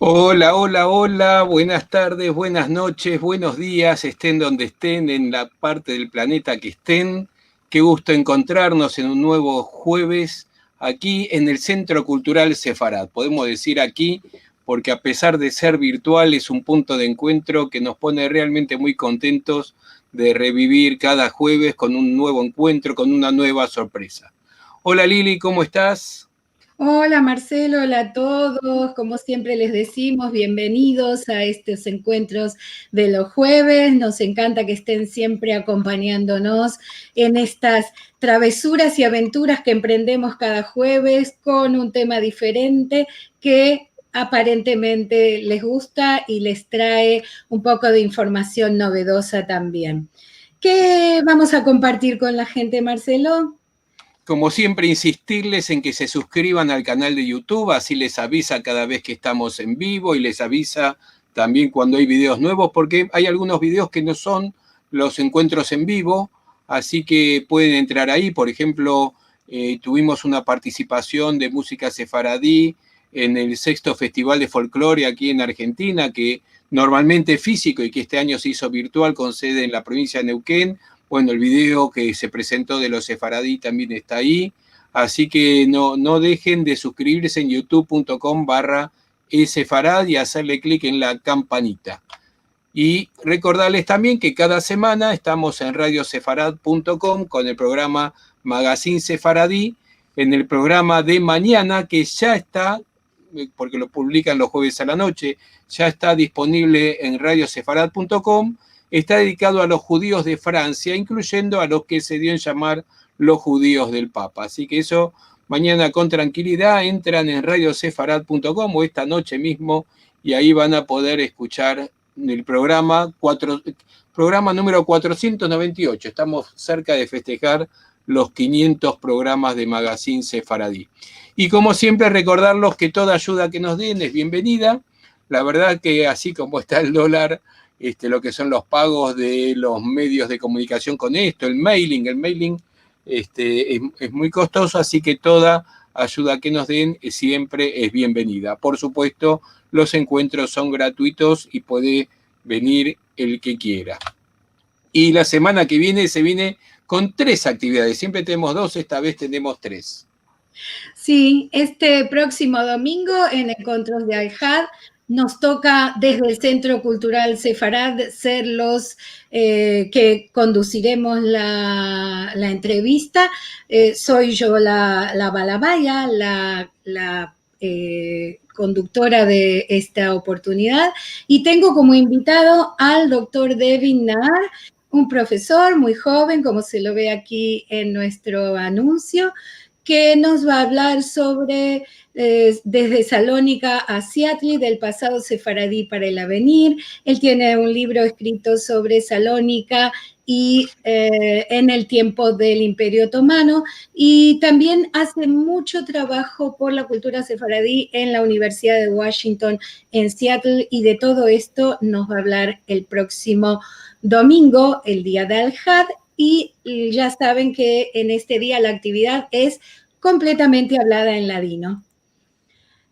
Hola, hola, hola, buenas tardes, buenas noches, buenos días, estén donde estén, en la parte del planeta que estén. Qué gusto encontrarnos en un nuevo jueves aquí en el Centro Cultural Sefarad. Podemos decir aquí porque a pesar de ser virtual es un punto de encuentro que nos pone realmente muy contentos de revivir cada jueves con un nuevo encuentro, con una nueva sorpresa. Hola Lili, ¿cómo estás? Hola Marcelo, hola a todos. Como siempre les decimos, bienvenidos a estos encuentros de los jueves. Nos encanta que estén siempre acompañándonos en estas travesuras y aventuras que emprendemos cada jueves con un tema diferente que aparentemente les gusta y les trae un poco de información novedosa también. ¿Qué vamos a compartir con la gente, Marcelo? Como siempre, insistirles en que se suscriban al canal de YouTube, así les avisa cada vez que estamos en vivo y les avisa también cuando hay videos nuevos, porque hay algunos videos que no son los encuentros en vivo, así que pueden entrar ahí. Por ejemplo, tuvimos una participación de música sefaradí en el sexto Festival de Folclore aquí en Argentina, que normalmente es físico y que este año se hizo virtual con sede en la provincia de Neuquén. Bueno, el video que se presentó de los sefaradí también está ahí. Así que no dejen de suscribirse en youtube.com/esefarad y hacerle clic en la campanita. Y recordarles también que cada semana estamos en radiosefarad.com con el programa Magazine Sefaradí, en el programa de mañana que ya está, porque lo publican los jueves a la noche, ya está disponible en radiosefarad.com, está dedicado a los judíos de Francia, incluyendo a los que se dio en llamar los judíos del Papa. Así que eso, mañana con tranquilidad, entran en radiosefarad.com o esta noche mismo y ahí van a poder escuchar el programa número 498. Estamos cerca de festejar los 500 programas de Magazine Sefaradí. Y como siempre, recordarlos que toda ayuda que nos den es bienvenida. La verdad que así como está el dólar, lo que son los pagos de los medios de comunicación con esto, el mailing es muy costoso, así que toda ayuda que nos den siempre es bienvenida. Por supuesto, los encuentros son gratuitos y puede venir el que quiera. Y la semana que viene se viene con 3 actividades. Siempre tenemos 2, esta vez tenemos 3. Sí, este próximo domingo en Encuentros de Al-Had nos toca desde el Centro Cultural Sefarad ser los que conduciremos la entrevista. Soy yo la balabaya, la conductora de esta oportunidad, y tengo como invitado al doctor Devin Nahar, un profesor muy joven, como se lo ve aquí en nuestro anuncio, que nos va a hablar sobre desde Salónica a Seattle, del pasado sefaradí para el avenir. Él tiene un libro escrito sobre Salónica y en el tiempo del Imperio Otomano, y también hace mucho trabajo por la cultura sefaradí en la Universidad de Washington en Seattle, y de todo esto nos va a hablar el próximo domingo, el día de Al-Had. Y ya saben que en este día la actividad es completamente hablada en ladino.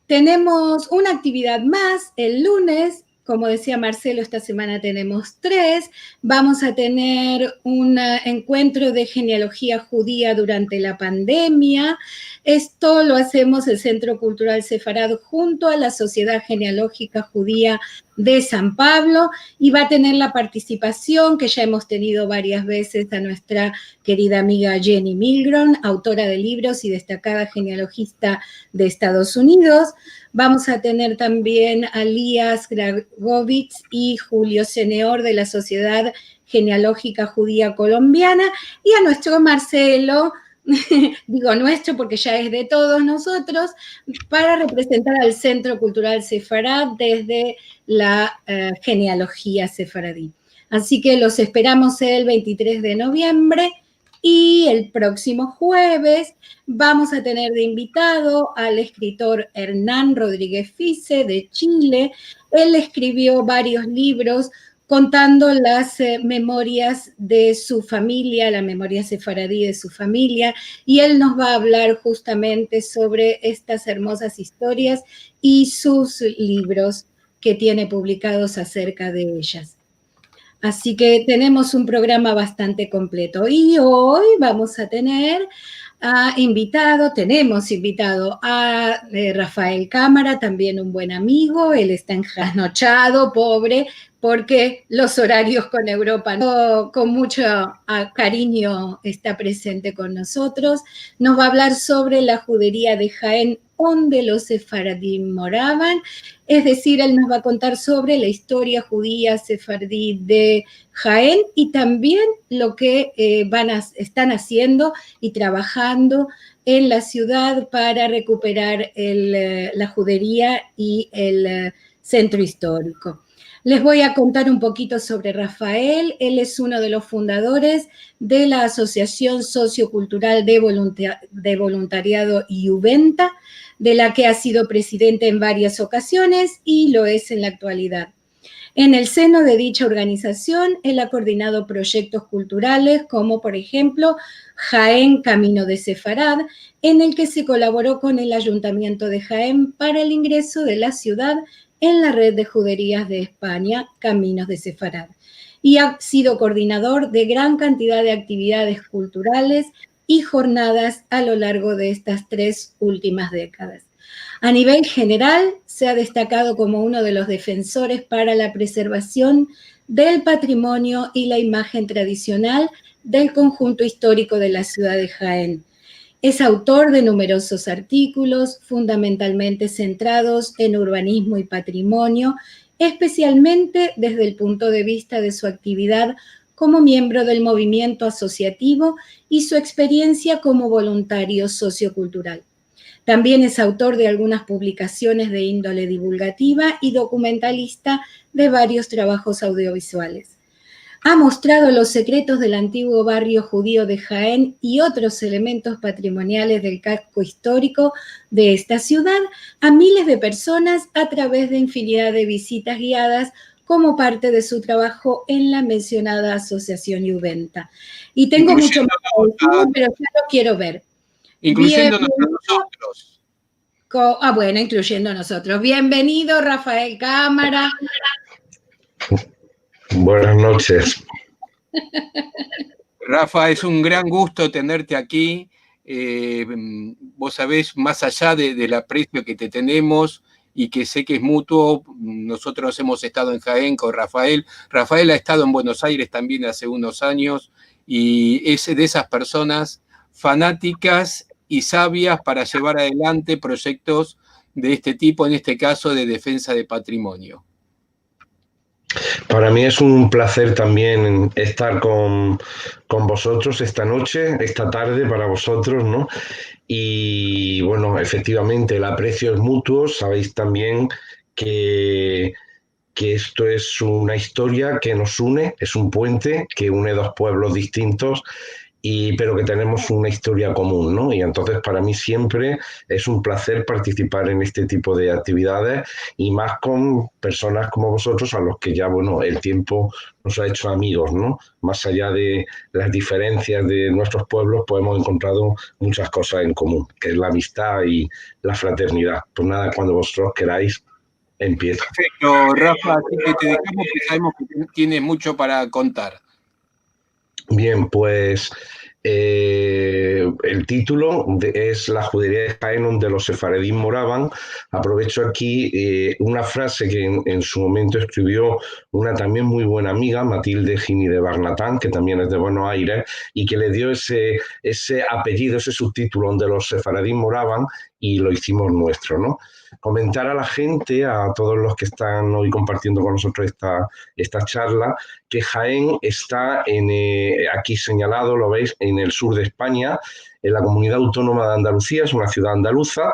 Tenemos una actividad más el lunes. Como decía Marcelo, esta semana tenemos 3. Vamos a tener un encuentro de genealogía judía durante la pandemia. Esto lo hacemos el Centro Cultural Sefarad junto a la Sociedad Genealógica Judía de San Pablo, y va a tener la participación que ya hemos tenido varias veces a nuestra querida amiga Jenny Milgrom, autora de libros y destacada genealogista de Estados Unidos. Vamos a tener también a Lías Gragovitz y Julio Seneor de la Sociedad Genealógica Judía Colombiana, y a nuestro Marcelo, digo nuestro porque ya es de todos nosotros, para representar al Centro Cultural Sefarad desde la genealogía sefaradí. Así que los esperamos el 23 de noviembre. Y el próximo jueves vamos a tener de invitado al escritor Hernán Rodríguez Fice de Chile. Él escribió varios libros contando las memorias de su familia, la memoria sefaradí de su familia, y él nos va a hablar justamente sobre estas hermosas historias y sus libros que tiene publicados acerca de ellas. Así que tenemos un programa bastante completo. Y hoy vamos a tener tenemos invitado a Rafael Cámara, también un buen amigo. Él está entrasnochado, pobre, porque los horarios con Europa, con mucho cariño, está presente con nosotros. Nos va a hablar sobre la judería de Jaén, donde los sefaradí moraban. Es decir, él nos va a contar sobre la historia judía sefardí de Jaén y también lo que están haciendo y trabajando en la ciudad para recuperar la judería y el centro histórico. Les voy a contar un poquito sobre Rafael. Él es uno de los fundadores de la Asociación Sociocultural de Voluntariado Juventa, de la que ha sido presidente en varias ocasiones y lo es en la actualidad. En el seno de dicha organización, él ha coordinado proyectos culturales como, por ejemplo, Jaén Camino de Sefarad, en el que se colaboró con el Ayuntamiento de Jaén para el ingreso de la ciudad en la red de juderías de España, Caminos de Sefarad. Y ha sido coordinador de gran cantidad de actividades culturales y jornadas a lo largo de estas 3 últimas décadas. A nivel general, se ha destacado como uno de los defensores para la preservación del patrimonio y la imagen tradicional del conjunto histórico de la ciudad de Jaén. Es autor de numerosos artículos, fundamentalmente centrados en urbanismo y patrimonio, especialmente desde el punto de vista de su actividad como miembro del movimiento asociativo y su experiencia como voluntario sociocultural. También es autor de algunas publicaciones de índole divulgativa y documentalista de varios trabajos audiovisuales. Ha mostrado los secretos del antiguo barrio judío de Jaén y otros elementos patrimoniales del casco histórico de esta ciudad a miles de personas a través de infinidad de visitas guiadas como parte de su trabajo en la mencionada Asociación Juventa. Y tengo mucho más que decir, pero ya lo quiero ver. Incluyéndonos a nosotros. Bueno, incluyendo a nosotros. Bienvenido, Rafael Cámara. Buenas noches. Rafa, es un gran gusto tenerte aquí. Vos sabés, más allá del aprecio que te tenemos y que sé que es mutuo, nosotros hemos estado en Jaén con Rafael. Rafael ha estado en Buenos Aires también hace unos años y es de esas personas fanáticas y sabias para llevar adelante proyectos de este tipo, en este caso de defensa de patrimonio. Para mí es un placer también estar con vosotros esta noche, esta tarde para vosotros, ¿no? Y bueno, efectivamente el aprecio es mutuo. Sabéis también que esto es una historia que nos une, es un puente que une 2 pueblos distintos, pero que tenemos una historia común, ¿no? Y entonces para mí siempre es un placer participar en este tipo de actividades y más con personas como vosotros a los que ya, bueno, el tiempo nos ha hecho amigos, ¿no? Más allá de las diferencias de nuestros pueblos, pues hemos encontrado muchas cosas en común, que es la amistad y la fraternidad. Pues nada, cuando vosotros queráis, empieza. Perfecto, Rafa, así que te dejamos, que sabemos que tienes mucho para contar. Bien, pues el título es La judería de Jaén donde los sefaradíes moraban. Aprovecho aquí una frase que en su momento escribió una también muy buena amiga, Matilde Gini de Barnatán, que también es de Buenos Aires, y que le dio ese apellido, ese subtítulo donde los sefaradíes moraban y lo hicimos nuestro, ¿no? Comentar a la gente, a todos los que están hoy compartiendo con nosotros esta charla, que Jaén está aquí señalado, lo veis, en el sur de España, en la comunidad autónoma de Andalucía, es una ciudad andaluza,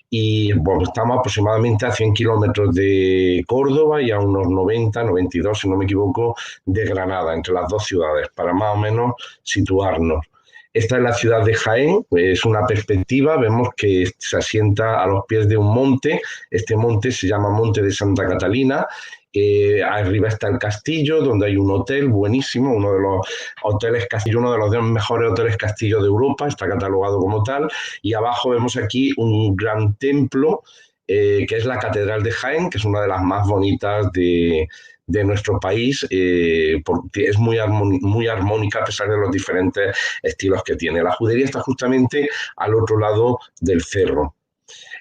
y bueno, estamos aproximadamente a 100 kilómetros de Córdoba y a unos 90, 92, si no me equivoco, de Granada, entre las 2 ciudades, para más o menos situarnos. Esta es la ciudad de Jaén, es una perspectiva, vemos que se asienta a los pies de un monte, este monte se llama Monte de Santa Catalina, arriba está el castillo, donde hay un hotel buenísimo, uno de los hoteles castillo, uno de los mejores hoteles castillo de Europa, está catalogado como tal, y abajo vemos aquí un gran templo, que es la Catedral de Jaén, que es una de las más bonitas de nuestro país, porque es muy armónica a pesar de los diferentes estilos que tiene. La judería está justamente al otro lado del cerro.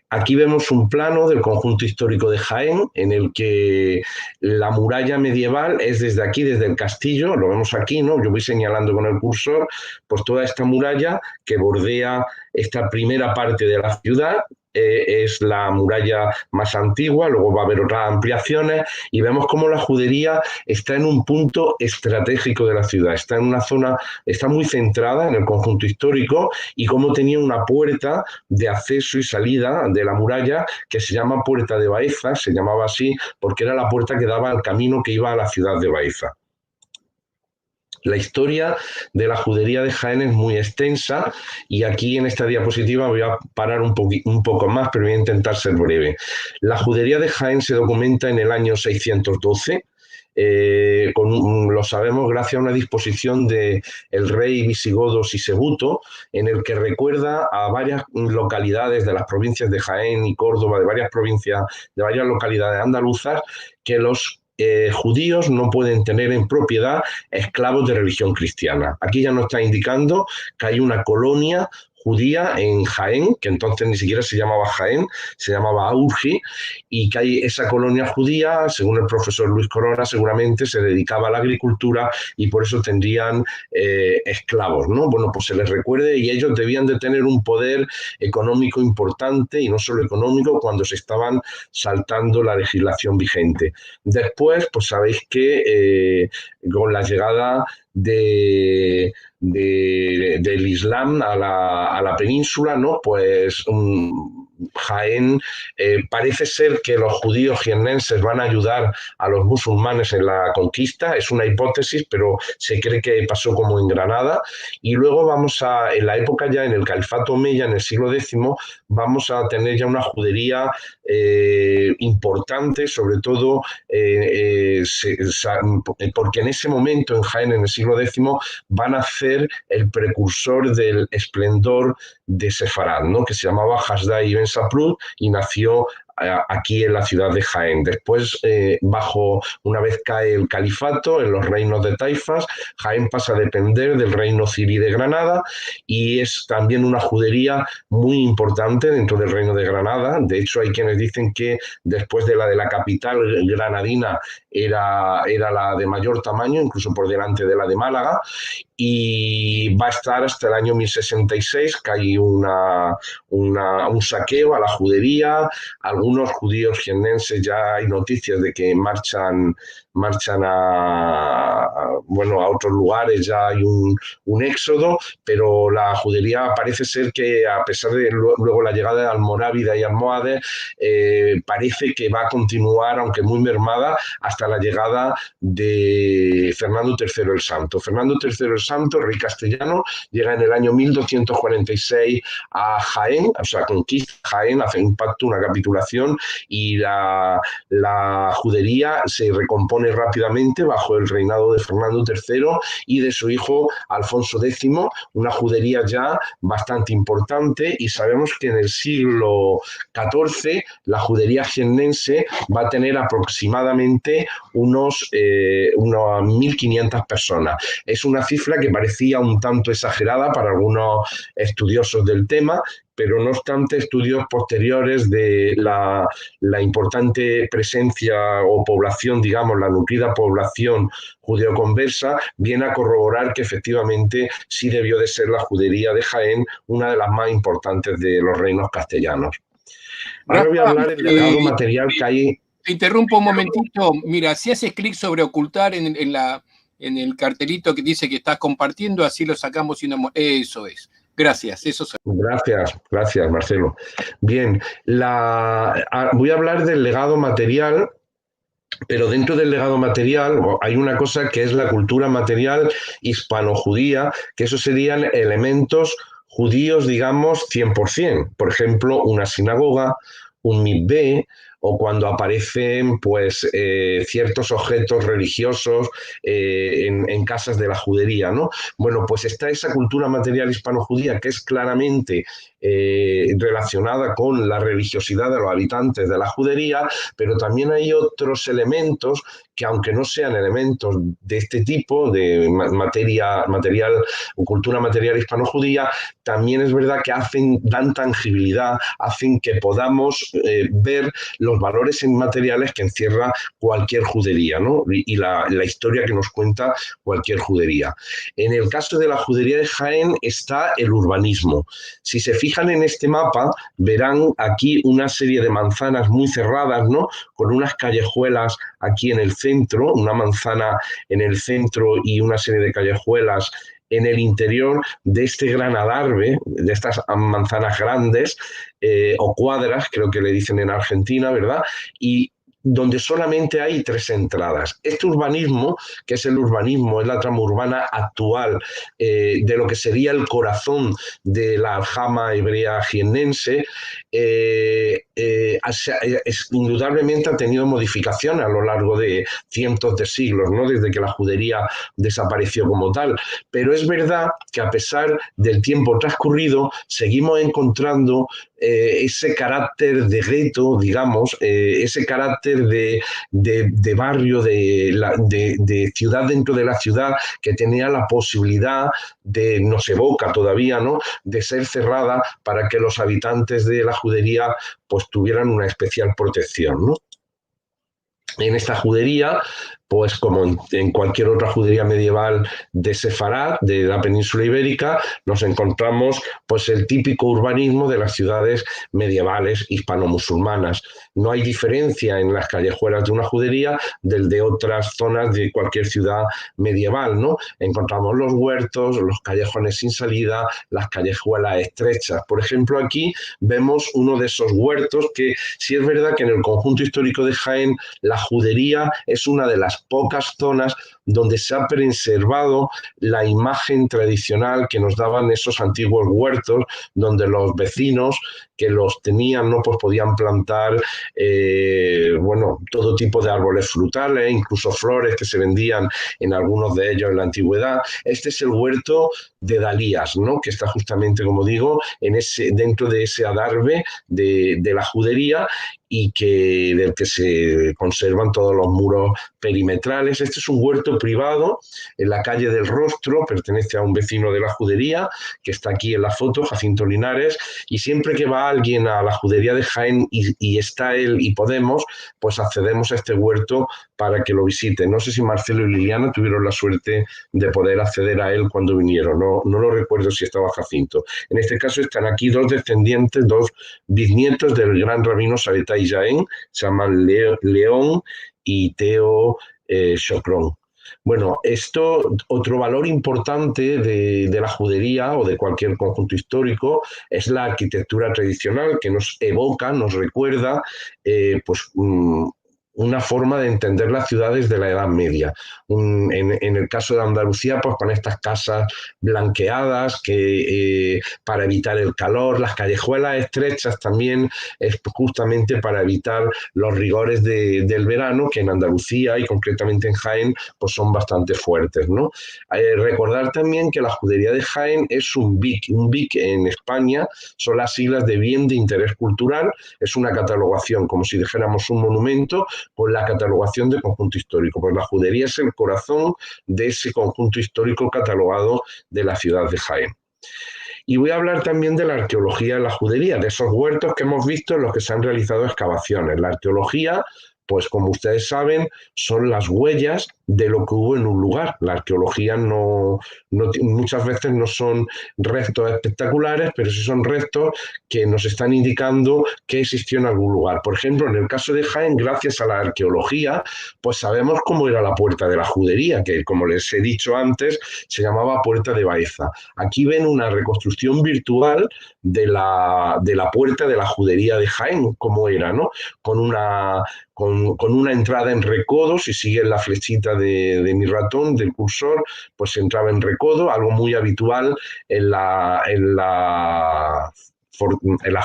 Aquí vemos un plano del conjunto histórico de Jaén, en el que la muralla medieval es desde aquí, desde el castillo, lo vemos aquí, ¿no? Yo voy señalando con el cursor, pues toda esta muralla que bordea esta primera parte de la ciudad, es la muralla más antigua, luego va a haber otras ampliaciones y vemos cómo la judería está en un punto estratégico de la ciudad, está en una zona, está muy centrada en el conjunto histórico y cómo tenía una puerta de acceso y salida de la muralla que se llama Puerta de Baeza, se llamaba así porque era la puerta que daba al camino que iba a la ciudad de Baeza. La historia de la judería de Jaén es muy extensa y aquí en esta diapositiva voy a parar un poco más, pero voy a intentar ser breve. La judería de Jaén se documenta en el año 612, lo sabemos gracias a una disposición del rey visigodo Sisebuto, en el que recuerda a varias localidades de las provincias de Jaén y Córdoba, de varias provincias, de varias localidades andaluzas, que los judíos no pueden tener en propiedad esclavos de religión cristiana. Aquí ya nos está indicando que hay una colonia judía en Jaén, que entonces ni siquiera se llamaba Jaén, se llamaba Aurgi, y que hay esa colonia judía, según el profesor Luis Corona, seguramente se dedicaba a la agricultura y por eso tendrían esclavos, ¿no? Bueno, pues se les recuerde y ellos debían de tener un poder económico importante y no solo económico cuando se estaban saltando la legislación vigente. Después, pues sabéis que con la llegada del Islam a la península, ¿no? Pues Jaén, parece ser que los judíos jiennenses van a ayudar a los musulmanes en la conquista, es una hipótesis, pero se cree que pasó como en Granada, y luego en la época ya, en el califato omeya, en el siglo X, vamos a tener ya una judería importante, sobre todo porque en ese momento en Jaén, en el siglo X, van a ser el precursor del esplendor de Sefarad, ¿no? Que se llamaba Hasdai ibn Saprud y nació aquí en la ciudad de Jaén. Después, una vez cae el califato en los reinos de taifas, Jaén pasa a depender del reino zirí de Granada y es también una judería muy importante dentro del reino de Granada. De hecho, hay quienes dicen que después de la capital granadina era la de mayor tamaño, incluso por delante de la de Málaga, y va a estar hasta el año 1066, que hay un saqueo a la judería. Algunos judíos jiennenses ya hay noticias de que marchan a otros lugares, ya hay un éxodo, pero la judería parece ser que, a pesar de luego la llegada de Almorávida y almohades, parece que va a continuar, aunque muy mermada, hasta la llegada de Fernando III el Santo. Fernando III el Santo, rey castellano, llega en el año 1246 a Jaén, o sea, conquista Jaén, hace un pacto, una capitulación, y la judería se recompone rápidamente bajo el reinado de Fernando III y de su hijo Alfonso X, una judería ya bastante importante, y sabemos que en el siglo XIV la judería jiennense va a tener aproximadamente unos 1.500 personas. Es una cifra que parecía un tanto exagerada para algunos estudiosos del tema, pero no obstante, estudios posteriores de la importante presencia o población, digamos, la nutrida población judeoconversa, viene a corroborar que efectivamente sí debió de ser la judería de Jaén una de las más importantes de los reinos castellanos. Ahora voy a hablar del legado material que hay. Te interrumpo un momentito. Mira, si haces clic sobre ocultar en el cartelito que dice que estás compartiendo, así lo sacamos y no... Eso es. Gracias. Gracias, Marcelo. Bien, voy a hablar del legado material Pero dentro del legado material hay una cosa que es la cultura material hispano-judía, que esos serían elementos judíos, digamos, 100%. Por ejemplo, una sinagoga, un mikvé, o cuando aparecen pues, ciertos objetos religiosos en casas de la judería, ¿no? Bueno, pues está esa cultura material hispano-judía que es claramente relacionada con la religiosidad de los habitantes de la judería, pero también hay otros elementos que, aunque no sean elementos de este tipo, de material o cultura material hispano-judía, también es verdad que dan tangibilidad, hacen que podamos ver los valores inmateriales que encierra cualquier judería, ¿no? Y la historia que nos cuenta cualquier judería. En el caso de la judería de Jaén está el urbanismo. Si se fijan en este mapa, verán aquí una serie de manzanas muy cerradas, ¿no? Con unas callejuelas aquí en el centro, una manzana en el centro y una serie de callejuelas en el interior de este gran adarve, de estas manzanas grandes o cuadras, creo que le dicen en Argentina, ¿verdad? Y donde solamente hay 3 entradas. Este urbanismo, que es el urbanismo, es la trama urbana actual de lo que sería el corazón de la aljama hebrea jiennense, indudablemente ha tenido modificación a lo largo de cientos de siglos, ¿no? Desde que la judería desapareció como tal. Pero es verdad que a pesar del tiempo transcurrido, seguimos encontrando ese carácter de gueto, digamos, ese carácter de barrio, de ciudad dentro de la ciudad, que tenía la posibilidad de, nos evoca todavía, ¿no?, de ser cerrada para que los habitantes de la judería pues tuvieran una especial protección, ¿no? En esta judería, pues como en cualquier otra judería medieval de Sefarad, de la península ibérica, nos encontramos pues el típico urbanismo de las ciudades medievales hispano-musulmanas. No hay diferencia en las callejuelas de una judería del de otras zonas de cualquier ciudad medieval, ¿no? Encontramos los huertos, los callejones sin salida, las callejuelas estrechas. Por ejemplo, aquí vemos uno de esos huertos que sí es verdad que en el conjunto histórico de Jaén la judería es una de las pocas zonas donde se ha preservado la imagen tradicional que nos daban esos antiguos huertos, donde los vecinos que los tenían, ¿no?, pues podían plantar bueno, todo tipo de árboles frutales, incluso flores que se vendían en algunos de ellos en la antigüedad. Este es el huerto de Dalías, ¿no?, que está justamente, como digo, dentro de ese adarve de la judería, y del que se conservan todos los muros perimetrales. Este es un huerto privado en la calle del Rostro, pertenece a un vecino de la judería, que está aquí en la foto, Jacinto Linares, y siempre que va alguien a la judería de Jaén y está él y podemos, pues accedemos a este huerto para que lo visiten. No sé si Marcelo y Liliana tuvieron la suerte de poder acceder a él cuando vinieron, no lo recuerdo si estaba Jacinto. En este caso están aquí 2 descendientes, 2 bisnietos del gran rabino Sabbatai Jaén, se llaman León y Teo Chocrón. Bueno, otro valor importante de la judería o de cualquier conjunto histórico es la arquitectura tradicional, que nos evoca, nos recuerda pues una forma de entender las ciudades de la Edad Media. En el caso de Andalucía, pues con estas casas blanqueadas para evitar el calor, las callejuelas estrechas también es justamente para evitar los rigores del verano, que en Andalucía y concretamente en Jaén pues son bastante fuertes, ¿no? Recordar también que la judería de Jaén es un BIC. Un BIC en España son las siglas de Bien de Interés Cultural, es una catalogación, como si dijéramos un monumento, con la catalogación de conjunto histórico. Pues la judería es el corazón de ese conjunto histórico catalogado de la ciudad de Jaén. Y voy a hablar también de la arqueología de la judería, de esos huertos que hemos visto en los que se han realizado excavaciones. La arqueología, pues como ustedes saben, son las huellas de lo que hubo en un lugar. La arqueología muchas veces no son restos espectaculares, pero sí son restos que nos están indicando que existió en algún lugar. Por ejemplo, en el caso de Jaén, gracias a la arqueología, pues sabemos cómo era la Puerta de la Judería, que como les he dicho antes, se llamaba Puerta de Baeza. Aquí ven una reconstrucción virtual de la Puerta de la Judería de Jaén, cómo era, ¿no? Con una entrada en recodo. Si siguen la flechita de mi ratón, del cursor, pues entraba en recodo, algo muy habitual en las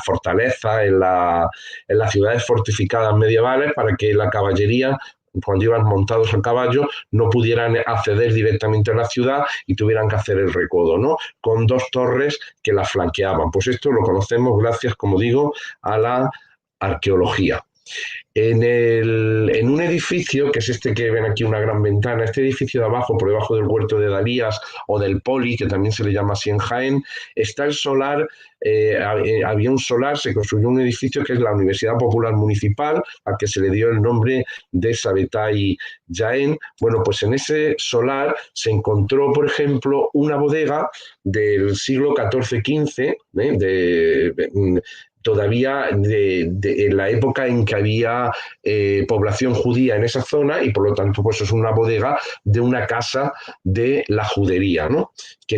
fortalezas, en las ciudades fortificadas medievales, para que la caballería, cuando iban montados a caballo, no pudieran acceder directamente a la ciudad y tuvieran que hacer el recodo, ¿no? Con dos torres que la flanqueaban. Pues esto lo conocemos gracias, como digo, a la arqueología. En un edificio, que es este que ven aquí, una gran ventana, este edificio de abajo, por debajo del huerto de Dalías o del Poli, que también se le llama así en Jaén, está el solar. Había un solar, se construyó un edificio que es la Universidad Popular Municipal, al que se le dio el nombre de Sabetay Jaén. Bueno, pues en ese solar se encontró, por ejemplo, una bodega del siglo XIV-XV, todavía en la época en que había población judía en esa zona, y por lo tanto pues es una bodega de una casa de la judería, ¿no? Que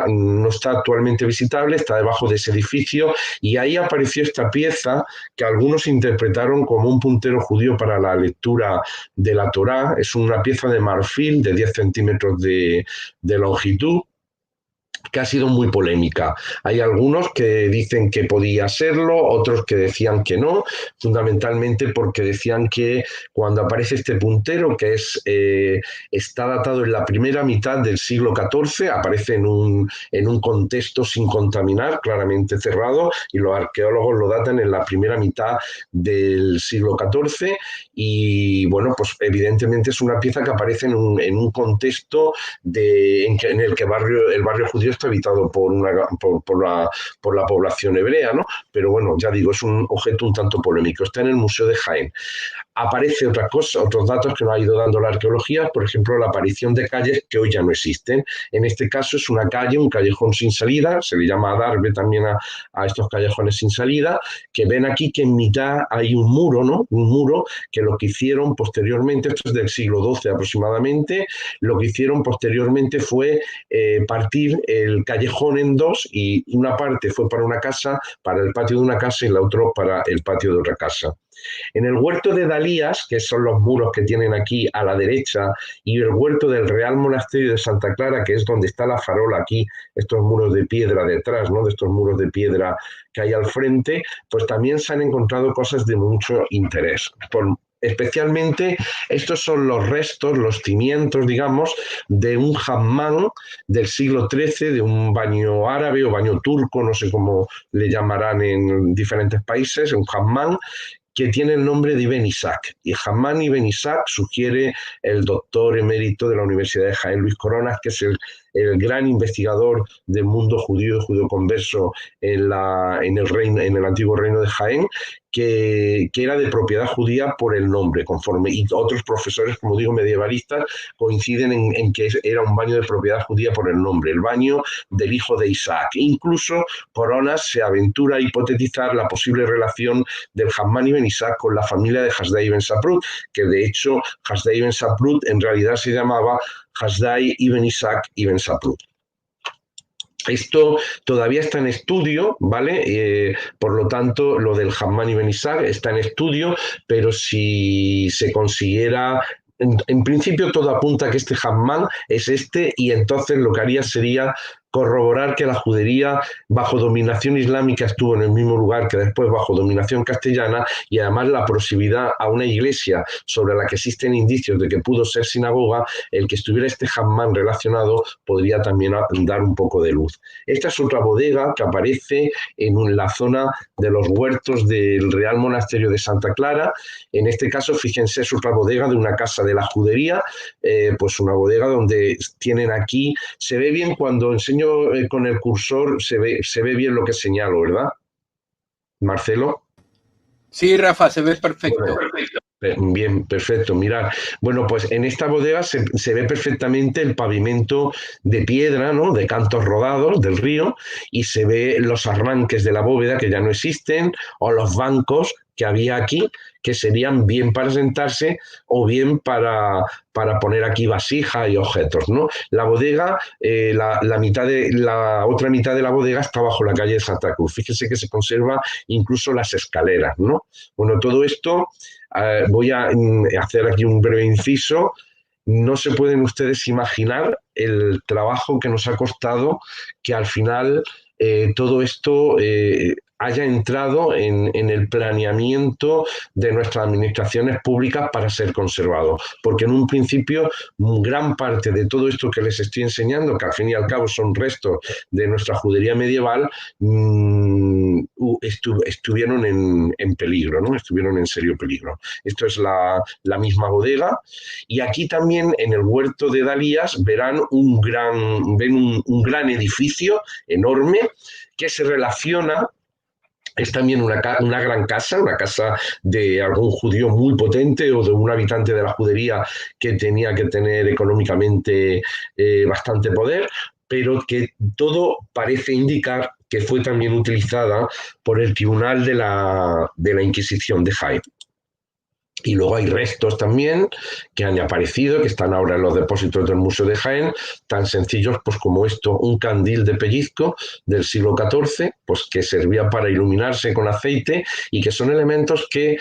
no está actualmente visitable, está debajo de ese edificio, y ahí apareció esta pieza que algunos interpretaron como un puntero judío para la lectura de la Torá. Es una pieza de marfil de 10 centímetros de longitud, que ha sido muy polémica. Hay algunos que dicen que podía serlo, otros que decían que no, fundamentalmente porque decían que cuando aparece este puntero, que está datado en la primera mitad del siglo XIV, aparece en un contexto sin contaminar, claramente cerrado, y los arqueólogos lo datan en la primera mitad del siglo XIV, y bueno, pues evidentemente es una pieza que aparece en un contexto en el que el barrio judío está habitado por la población hebrea, ¿no? Pero bueno, ya digo, es un objeto un tanto polémico. Está en el Museo de Jaén. Aparece otros datos que nos ha ido dando la arqueología, por ejemplo, la aparición de calles que hoy ya no existen. En este caso es una calle, un callejón sin salida, se le llama adarve también a estos callejones sin salida, que ven aquí que en mitad hay un muro, ¿no? Un muro que lo que hicieron posteriormente, esto es del siglo XII aproximadamente, lo que hicieron posteriormente fue partir el callejón en dos, y una parte fue para una casa, para el patio de una casa, y la otra para el patio de otra casa. En el huerto de Dalías, que son los muros que tienen aquí a la derecha, y el huerto del Real Monasterio de Santa Clara, que es donde está la farola aquí, estos muros de piedra detrás, ¿no? De estos muros de piedra que hay al frente, pues también se han encontrado cosas de mucho interés. Especialmente estos son los restos, los cimientos, digamos, de un hammam del siglo XIII, de un baño árabe o baño turco, no sé cómo le llamarán en diferentes países, un hammam que tiene el nombre de Ibn Isaac. Y Hammam Ibn Isaac sugiere el doctor emérito de la Universidad de Jaén, Luis Coronas, que es el gran investigador del mundo judío y judeoconverso en el antiguo reino de Jaén, que era de propiedad judía por el nombre, y otros profesores, como digo, medievalistas, coinciden en que era un baño de propiedad judía por el nombre, el baño del hijo de Isaac. Incluso Coronas se aventura a hipotetizar la posible relación del Hammam Ibn Isaac con la familia de Hasdai ibn Saprut, que de hecho Hasdai ibn Saprut en realidad se llamaba Hasdai ibn Isaac ibn Saprut. Esto todavía está en estudio, ¿vale? Por lo tanto, lo del Hammam Ibn Isaac está en estudio, pero si se consiguiera... En principio todo apunta a que este hammam es este, y entonces lo que haría sería corroborar que la judería bajo dominación islámica estuvo en el mismo lugar que después bajo dominación castellana, y además la proximidad a una iglesia sobre la que existen indicios de que pudo ser sinagoga, el que estuviera este hammam relacionado podría también dar un poco de luz. Esta es otra bodega que aparece en la zona de los huertos del Real Monasterio de Santa Clara. En este caso, fíjense, es otra bodega de una casa de la judería, pues una bodega donde tienen aquí, se ve bien cuando enseño con el cursor, se ve bien lo que señalo, ¿verdad? Marcelo. Sí, Rafa, se ve perfecto. Bueno, Bien, perfecto. Mirad, bueno, pues en esta bodega se ve perfectamente el pavimento de piedra, ¿no? De cantos rodados del río, y se ve los arranques de la bóveda que ya no existen, o los bancos que había aquí, que serían bien para sentarse o bien para poner aquí vasija y objetos, ¿no? La bodega, la otra mitad de la bodega está bajo la calle de Santa Cruz. Fíjese que se conserva incluso las escaleras, ¿no? Bueno, todo esto, voy a hacer aquí un breve inciso. No se pueden ustedes imaginar el trabajo que nos ha costado que al final todo esto haya entrado en el planeamiento de nuestras administraciones públicas para ser conservado. Porque en un principio, gran parte de todo esto que les estoy enseñando, que al fin y al cabo son restos de nuestra judería medieval, estuvieron en peligro, ¿no? Estuvieron en serio peligro. Esto es la misma bodega. Y aquí también en el huerto de Dalías verán un gran edificio enorme que se relaciona. Es también una gran casa, una casa de algún judío muy potente o de un habitante de la judería que tenía que tener económicamente bastante poder, pero que todo parece indicar que fue también utilizada por el Tribunal de la Inquisición de Jaén. Y luego hay restos también que han aparecido, que están ahora en los depósitos del Museo de Jaén, tan sencillos pues como esto, un candil de pellizco del siglo XIV, pues que servía para iluminarse con aceite y que son elementos que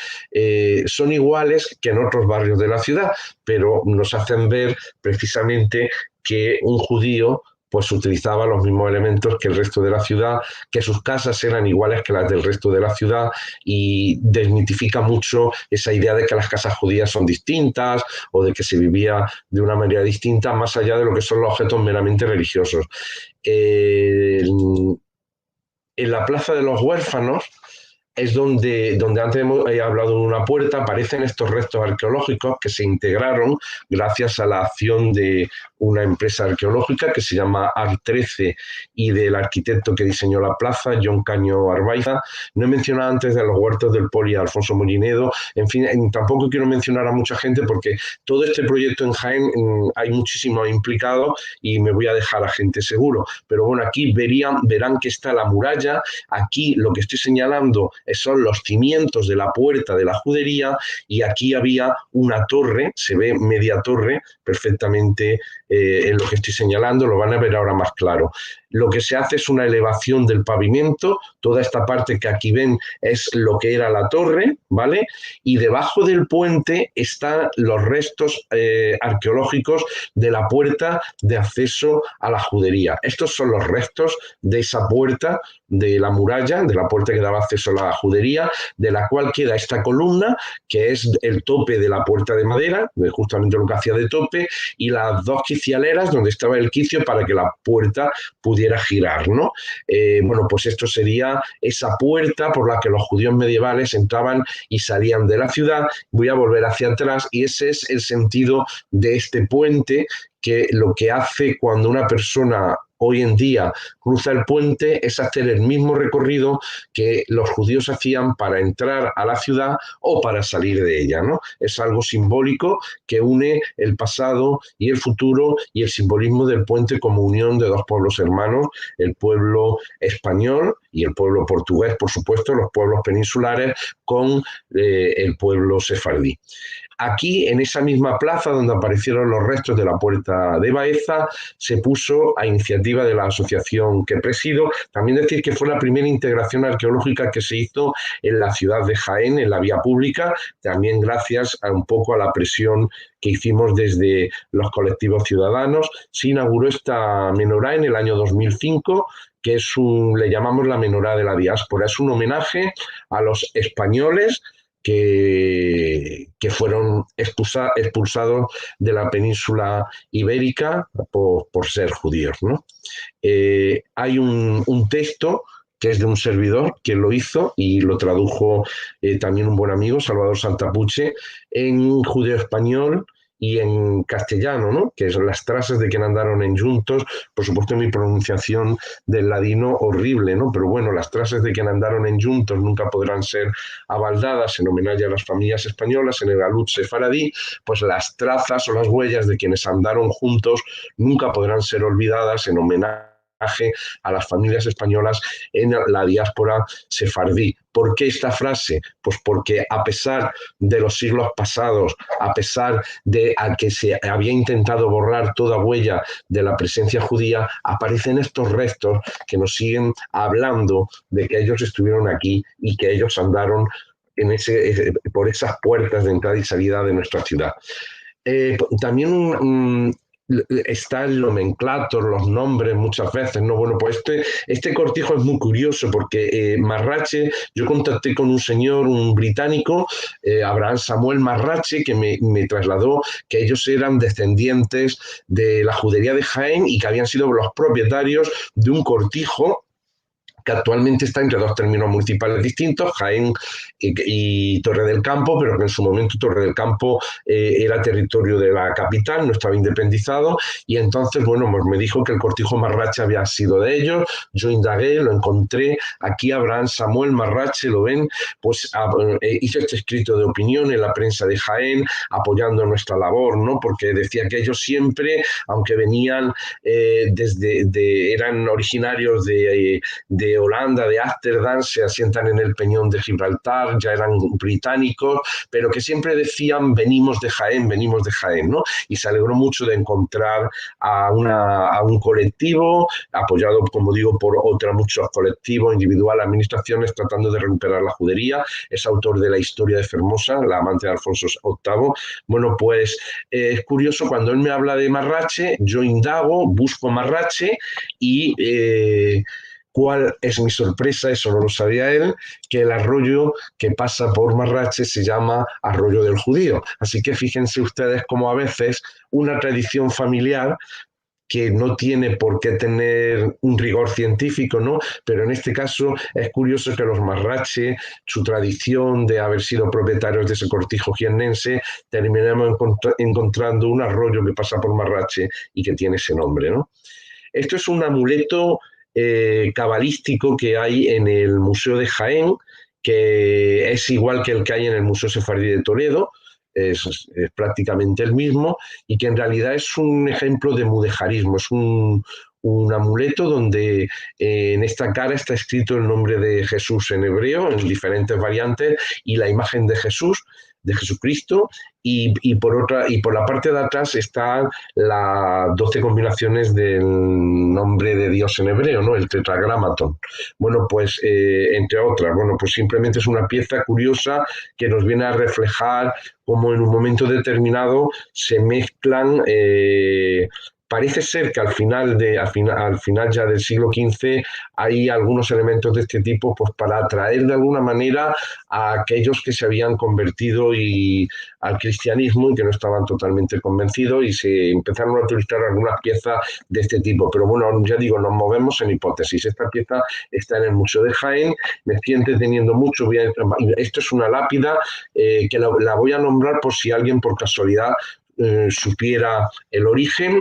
son iguales que en otros barrios de la ciudad, pero nos hacen ver precisamente que un judío pues utilizaba los mismos elementos que el resto de la ciudad, que sus casas eran iguales que las del resto de la ciudad, y desmitifica mucho esa idea de que las casas judías son distintas o de que se vivía de una manera distinta, más allá de lo que son los objetos meramente religiosos. En la Plaza de los Huérfanos es donde antes he hablado de una puerta, aparecen estos restos arqueológicos que se integraron gracias a la acción de una empresa arqueológica que se llama AR13 y del arquitecto que diseñó la plaza, John Caño Arbaiza. No he mencionado antes de los huertos del Poli, Alfonso Molinedo. En fin, tampoco quiero mencionar a mucha gente porque todo este proyecto en Jaén hay muchísimos implicados y me voy a dejar a gente seguro. Pero bueno, aquí verán que está la muralla. Aquí lo que estoy señalando son los cimientos de la puerta de la judería, y aquí había una torre, se ve media torre perfectamente en lo que estoy señalando, lo van a ver ahora más claro. Lo que se hace es una elevación del pavimento, toda esta parte que aquí ven es lo que era la torre, ¿vale? Y debajo del puente están los restos arqueológicos de la puerta de acceso a la judería. Estos son los restos de esa puerta, de la muralla, de la puerta que daba acceso a la judería, de la cual queda esta columna, que es el tope de la puerta de madera, justamente lo que hacía de tope, y las dos quicialeras donde estaba el quicio para que la puerta pudiera girar, ¿no? Bueno, pues esto sería esa puerta por la que los judíos medievales entraban y salían de la ciudad. Voy a volver hacia atrás y ese es el sentido de este puente, que lo que hace cuando una persona hoy en día cruza el puente es hacer el mismo recorrido que los judíos hacían para entrar a la ciudad o para salir de ella, ¿no? Es algo simbólico que une el pasado y el futuro, y el simbolismo del puente como unión de dos pueblos hermanos, el pueblo español y el pueblo portugués, por supuesto, los pueblos peninsulares, con el pueblo sefardí. Aquí, en esa misma plaza donde aparecieron los restos de la puerta de Baeza, se puso, a iniciativa de la asociación que presido, también decir que fue la primera integración arqueológica que se hizo en la ciudad de Jaén, en la vía pública, también gracias un poco a la presión que hicimos desde los colectivos ciudadanos. Se inauguró esta menorá en el año 2005, que le llamamos la menorá de la diáspora. Es un homenaje a los españoles que fueron expulsados de la península ibérica por ser judíos, ¿no? Hay un texto que es de un servidor que lo hizo y lo tradujo también un buen amigo, Salvador Santapuche, en judeo español y en castellano, ¿no? Que son las trases de quien andaron en juntos. Por supuesto, mi pronunciación del ladino horrible, ¿no? Pero bueno, las trases de quien andaron en juntos nunca podrán ser abaldadas, en homenaje a las familias españolas, en el galut sefaradí, pues las trazas o las huellas de quienes andaron juntos nunca podrán ser olvidadas, en homenaje a las familias españolas en la diáspora sefardí. ¿Por qué esta frase? Pues porque a pesar de los siglos pasados, a pesar de que se había intentado borrar toda huella de la presencia judía, aparecen estos restos que nos siguen hablando de que ellos estuvieron aquí y que ellos andaron por esas puertas de entrada y salida de nuestra ciudad. También está el nomenclator, los nombres muchas veces, ¿no? Bueno, pues este cortijo es muy curioso porque Marrache, yo contacté con un señor, un británico, Abraham Samuel Marrache, que me trasladó que ellos eran descendientes de la judería de Jaén y que habían sido los propietarios de un cortijo que actualmente está entre dos términos municipales distintos, Jaén y Torre del Campo, pero que en su momento Torre del Campo era territorio de la capital, no estaba independizado, y entonces, bueno, pues me dijo que el cortijo Marrache había sido de ellos. Yo indagué, lo encontré, aquí Abraham Samuel Marrache, lo ven, pues hizo este escrito de opinión en la prensa de Jaén, apoyando nuestra labor, ¿no? Porque decía que ellos siempre, aunque venían eran originarios de Holanda, de Ámsterdam, se asientan en el Peñón de Gibraltar, ya eran británicos, pero que siempre decían venimos de Jaén, ¿no? Y se alegró mucho de encontrar a un colectivo, apoyado, como digo, por muchos colectivos, individuales, administraciones, tratando de recuperar la judería. Es autor de La historia de Fermosa, la amante de Alfonso VIII. Bueno, pues es curioso, cuando él me habla de Marrache, yo indago, busco Marrache y ¿cuál es mi sorpresa? Eso no lo sabía él, que el arroyo que pasa por Marrache se llama Arroyo del Judío. Así que fíjense ustedes cómo a veces una tradición familiar que no tiene por qué tener un rigor científico, ¿no? Pero en este caso es curioso que los Marrache, su tradición de haber sido propietarios de ese cortijo jiennense, terminemos encontrando un arroyo que pasa por Marrache y que tiene ese nombre, ¿no? Esto es un amuleto cabalístico que hay en el Museo de Jaén, que es igual que el que hay en el Museo Sefardí de Toledo, es prácticamente el mismo, y que en realidad es un ejemplo de mudejarismo, es un amuleto donde en esta cara está escrito el nombre de Jesús en hebreo, en diferentes variantes, y la imagen de Jesús, de Jesucristo, y por la parte de atrás están las 12 combinaciones del nombre de Dios en hebreo, ¿no? El tetragramaton. Bueno, pues entre otras, bueno, pues simplemente es una pieza curiosa que nos viene a reflejar cómo en un momento determinado se mezclan. Parece ser que al final ya del siglo XV hay algunos elementos de este tipo, pues para atraer de alguna manera a aquellos que se habían convertido al cristianismo y que no estaban totalmente convencidos, y se empezaron a utilizar algunas piezas de este tipo. Pero bueno, ya digo, nos movemos en hipótesis. Esta pieza está en el Museo de Jaén, me estoy entreteniendo mucho. Esto es una lápida que la voy a nombrar por si alguien por casualidad supiera el origen.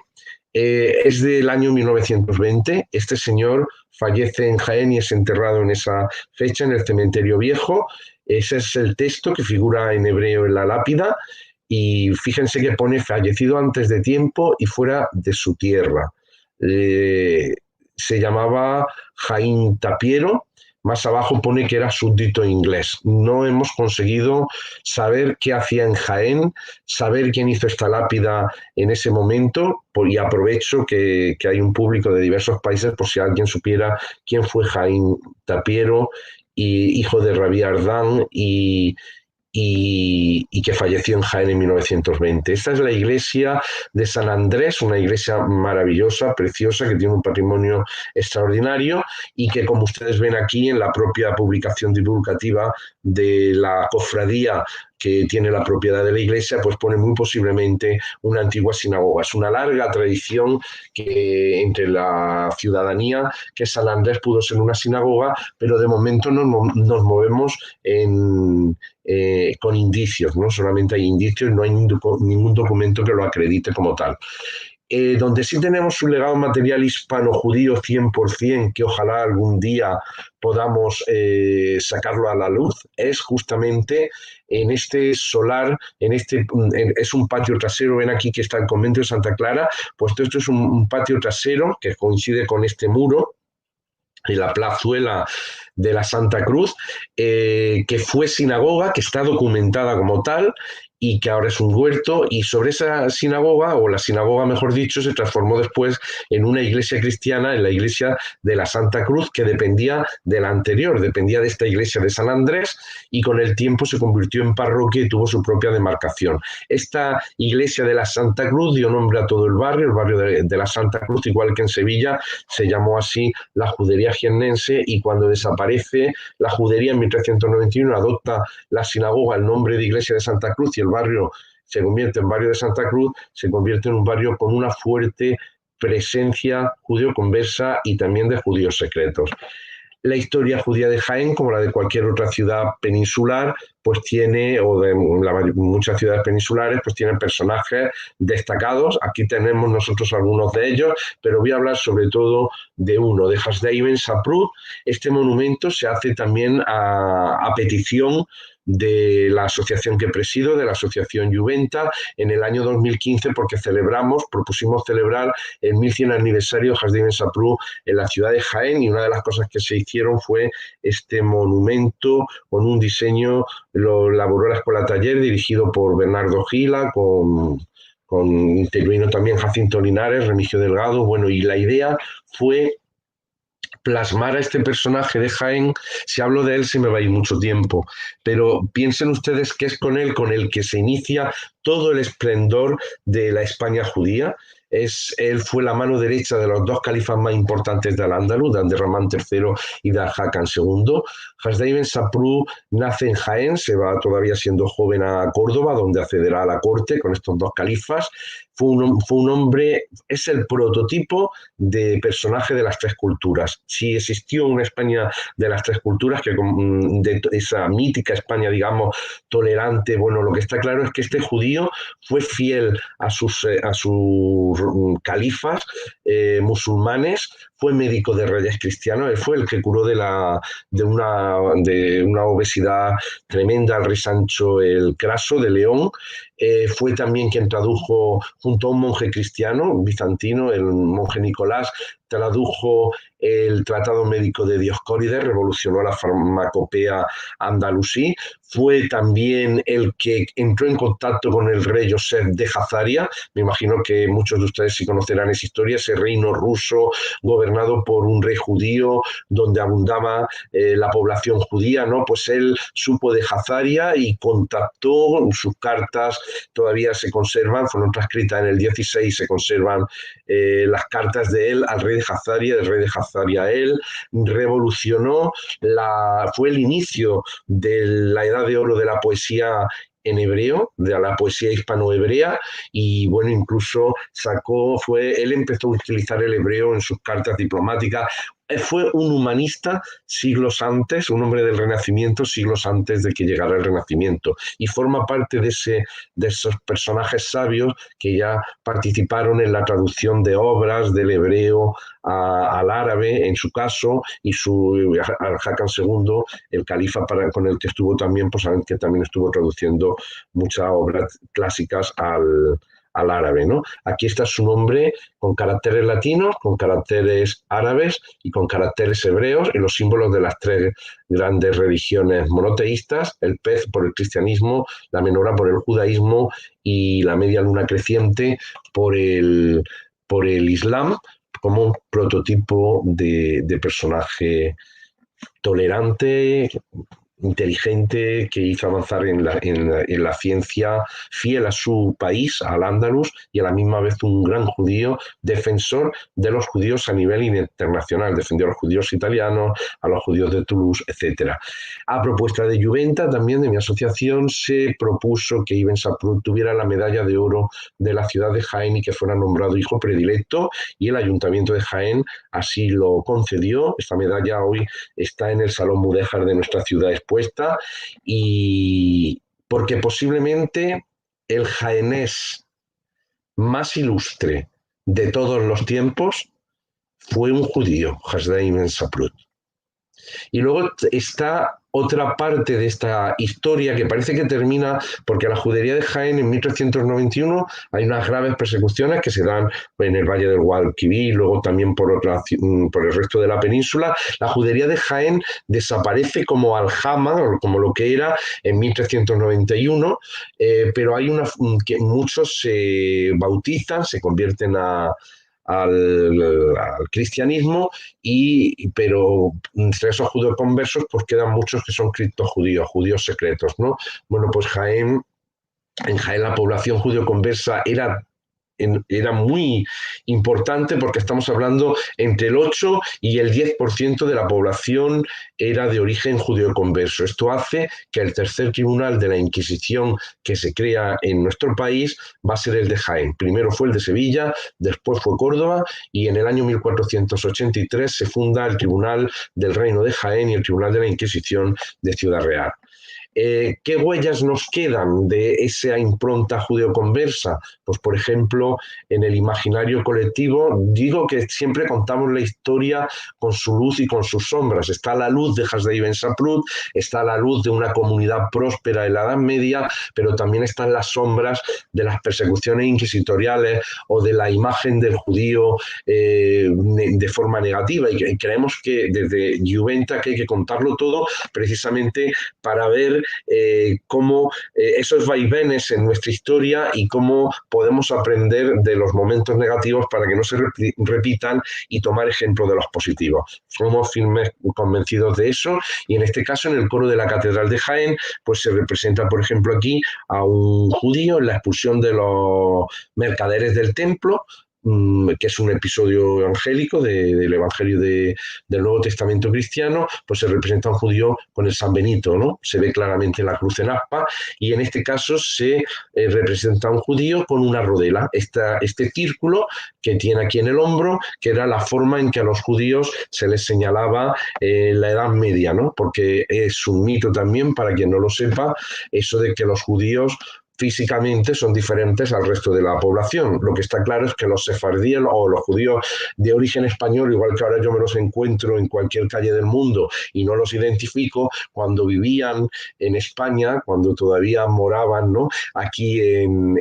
Es del año 1920. Este señor fallece en Jaén y es enterrado en esa fecha en el cementerio viejo. Ese es el texto que figura en hebreo en la lápida, y fíjense que pone fallecido antes de tiempo y fuera de su tierra. Se llamaba Jaín Tapiero. Más abajo pone que era súbdito inglés. No hemos conseguido saber qué hacía en Jaén, saber quién hizo esta lápida en ese momento, y aprovecho que hay un público de diversos países por si alguien supiera quién fue Jaín Tapiero, hijo de Rabí Ardán y que falleció en Jaén en 1920. Esta es la iglesia de San Andrés, una iglesia maravillosa, preciosa, que tiene un patrimonio extraordinario y que, como ustedes ven aquí en la propia publicación divulgativa de la cofradía que tiene la propiedad de la iglesia, pues pone muy posiblemente una antigua sinagoga. Es una larga tradición que entre la ciudadanía que San Andrés pudo ser una sinagoga, pero de momento nos movemos con indicios, ¿no? Solamente hay indicios, no hay ningún documento que lo acredite como tal. Donde sí tenemos un legado material hispano-judío 100%, que ojalá algún día podamos sacarlo a la luz, es justamente en este solar, es un patio trasero, ven aquí que está el convento de Santa Clara, pues esto es un patio trasero que coincide con este muro, en la plazuela de la Santa Cruz, que fue sinagoga, que está documentada como tal, y que ahora es un huerto, y sobre esa sinagoga, o la sinagoga mejor dicho, se transformó después en una iglesia cristiana, en la iglesia de la Santa Cruz, que dependía de la anterior, dependía de esta iglesia de San Andrés, y con el tiempo se convirtió en parroquia y tuvo su propia demarcación. Esta iglesia de la Santa Cruz dio nombre a todo el barrio de la Santa Cruz, igual que en Sevilla se llamó así la judería jiennense, y cuando desaparece la judería en 1391 adopta la sinagoga el nombre de iglesia de Santa Cruz, y el barrio se convierte en barrio de Santa Cruz, se convierte en un barrio con una fuerte presencia judío-conversa y también de judíos secretos. La historia judía de Jaén, como la de cualquier otra ciudad peninsular, pues tiene, o de muchas ciudades peninsulares, pues tienen personajes destacados. Aquí tenemos nosotros algunos de ellos, pero voy a hablar sobre todo de uno, de Hasdeiben Saprut. Este monumento se hace también a petición de la asociación que presido, de la asociación Juventa, en el año 2015, porque propusimos celebrar el 1100 aniversario de Hasdeiben Saprut en la ciudad de Jaén, y una de las cosas que se hicieron fue este monumento con un diseño, lo elaboró la Escuela Taller, dirigido por Bernardo Gila, intervino también Jacinto Linares, Remigio Delgado, bueno, y la idea fue plasmar a este personaje de Jaén. Si hablo de él se me va a ir mucho tiempo, pero piensen ustedes que es con él con el que se inicia todo el esplendor de la España judía. Él fue la mano derecha de los dos califas más importantes de Al-Ándalus, de Abderramán III y de Al-Hakam II. Hasdeiben Saprut nace en Jaén, se va todavía siendo joven a Córdoba, donde accederá a la corte con estos dos califas. Fue un hombre, es el prototipo de personaje de las tres culturas. Si existió una España de las tres culturas, de esa mítica España, digamos, tolerante, bueno, lo que está claro es que este judío fue fiel a sus califas musulmanes, fue médico de reyes cristianos, él fue el que curó de una obesidad tremenda al rey Sancho el Craso de León. Fue también quien tradujo junto a un monje cristiano bizantino, el monje Nicolás, tradujo el tratado médico de Dioscórides, revolucionó la farmacopea andalusí. Fue también el que entró en contacto con el rey Joseph de Jazaria. Me imagino que muchos de ustedes sí conocerán esa historia, ese reino ruso gobernado por un rey judío donde abundaba la población judía, ¿no? Pues él supo de Jazaria y contactó. Sus cartas todavía se conservan, fueron transcritas en el 16, se conservan las cartas de él al rey de Jazaria, del rey de Jazaria a él. Revolucionó, fue el inicio de la edad de oro de la poesía en hebreo, de la poesía hispano-hebrea, y bueno, incluso él empezó a utilizar el hebreo en sus cartas diplomáticas. Fue un humanista siglos antes, un hombre del Renacimiento siglos antes de que llegara el Renacimiento, y forma parte de esos personajes sabios que ya participaron en la traducción de obras del hebreo al árabe, en su caso, y Al-Hakam II, el califa con el que estuvo también, pues saben que también estuvo traduciendo muchas obras clásicas al árabe, ¿no? Aquí está su nombre con caracteres latinos, con caracteres árabes y con caracteres hebreos, y los símbolos de las tres grandes religiones monoteístas: el pez por el cristianismo, la menorá por el judaísmo y la media luna creciente por el islam, como un prototipo de personaje tolerante, inteligente, que hizo avanzar en la ciencia, fiel a su país, al Andalus, y a la misma vez un gran judío, defensor de los judíos a nivel internacional. Defendió a los judíos italianos, a los judíos de Toulouse, etc. A propuesta de Juventa, también de mi asociación, se propuso que Ibn Saprut tuviera la medalla de oro de la ciudad de Jaén y que fuera nombrado hijo predilecto, y el Ayuntamiento de Jaén así lo concedió. Esta medalla hoy está en el Salón Mudéjar de nuestra ciudad expuesta, y porque posiblemente el jaenés más ilustre de todos los tiempos fue un judío, Hasdai ibn Saprut. Y luego está otra parte de esta historia que parece que termina porque a la judería de Jaén en 1391 hay unas graves persecuciones que se dan en el Valle del Guadalquivir, luego también por el resto de la península. La judería de Jaén desaparece como aljama, o como lo que era en 1391, pero hay que muchos se bautizan, se convierten al cristianismo, pero entre esos judíos conversos pues quedan muchos que son criptojudíos, judíos secretos, ¿no? Bueno, pues en Jaén la población judío conversa era muy importante, porque estamos hablando entre el 8 y el 10% de la población era de origen judío converso. Esto hace que el tercer tribunal de la Inquisición que se crea en nuestro país va a ser el de Jaén. Primero fue el de Sevilla, después fue Córdoba, y en el año 1483 se funda el Tribunal del Reino de Jaén y el Tribunal de la Inquisición de Ciudad Real. ¿Qué huellas nos quedan de esa impronta judeoconversa? Pues, por ejemplo, en el imaginario colectivo, digo que siempre contamos la historia con su luz y con sus sombras. Está la luz de Hasdai ibn Saprut, está la luz de una comunidad próspera en la Edad Media, pero también están las sombras de las persecuciones inquisitoriales o de la imagen del judío de forma negativa. Y creemos que desde Juventa que hay que contarlo todo precisamente para ver cómo esos vaivenes en nuestra historia y cómo podemos aprender de los momentos negativos para que no se repitan y tomar ejemplo de los positivos. Somos firmes convencidos de eso, y en este caso en el coro de la Catedral de Jaén pues se representa, por ejemplo, aquí a un judío en la expulsión de los mercaderes del templo, que es un episodio evangélico del Evangelio del Nuevo Testamento cristiano. Pues se representa a un judío con el San Benito, ¿no? Se ve claramente la cruz en aspa, y en este caso se representa a un judío con una rodela, este círculo que tiene aquí en el hombro, que era la forma en que a los judíos se les señalaba en la Edad Media, ¿no? Porque es un mito también, para quien no lo sepa, eso de que los judíos físicamente son diferentes al resto de la población. Lo que está claro es que los sefardíes o los judíos de origen español, igual que ahora yo me los encuentro en cualquier calle del mundo y no los identifico, cuando vivían en España, cuando todavía moraban, ¿no?, aquí en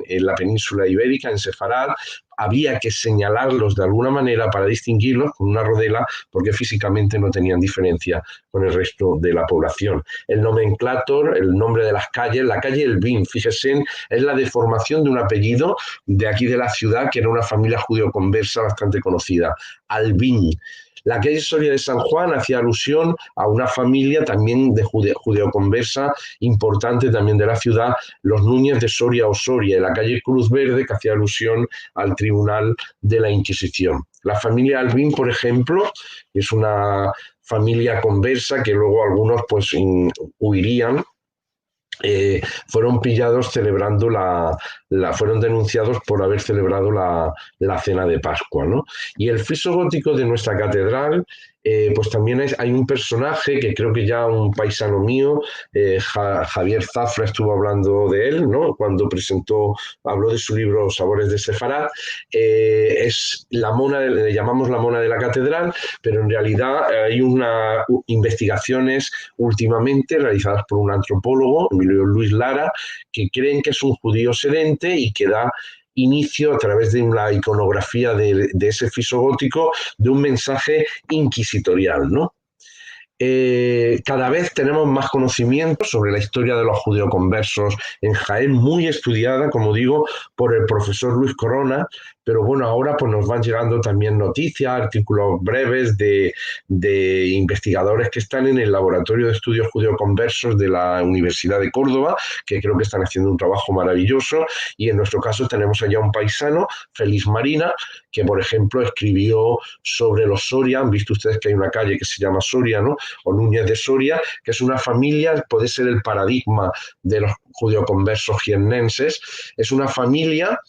la península ibérica, en Sefarad, había que señalarlos de alguna manera para distinguirlos con una rodela, porque físicamente no tenían diferencia con el resto de la población. El nomenclator, el nombre de las calles, la calle Elbín, fíjese, es la deformación de un apellido de aquí de la ciudad, que era una familia judío-conversa bastante conocida, Albín. La calle Soria de San Juan hacía alusión a una familia también de judeoconversa importante también de la ciudad, los Núñez de Soria o Soria, y la calle Cruz Verde, que hacía alusión al Tribunal de la Inquisición. La familia Albín, por ejemplo, es una familia conversa que luego algunos pues huirían. Fueron pillados celebrando fueron denunciados por haber celebrado la cena de Pascua, ¿no? Y el friso gótico de nuestra catedral, pues también hay un personaje que creo que ya un paisano mío, Javier Zafra, estuvo hablando de él, ¿no?, cuando habló de su libro Sabores de Sefarad. Es la mona, le llamamos la mona de la catedral, pero en realidad hay unas investigaciones últimamente realizadas por un antropólogo, Emilio Luis Lara, que creen que es un judío sedente y que da inicio, a través de una iconografía de ese friso gótico, de un mensaje inquisitorial, ¿no? Cada vez tenemos más conocimiento sobre la historia de los judeoconversos en Jaén, muy estudiada, como digo, por el profesor Luis Corona, pero bueno, ahora pues nos van llegando también noticias, artículos breves de investigadores que están en el Laboratorio de Estudios Judeoconversos de la Universidad de Córdoba, que creo que están haciendo un trabajo maravilloso, y en nuestro caso tenemos allá un paisano, Félix Marina, que por ejemplo escribió sobre los Soria. Han visto ustedes que hay una calle que se llama Soria, ¿no? O Núñez de Soria, que es una familia, puede ser el paradigma de los judeoconversos jiennenses. Es una familia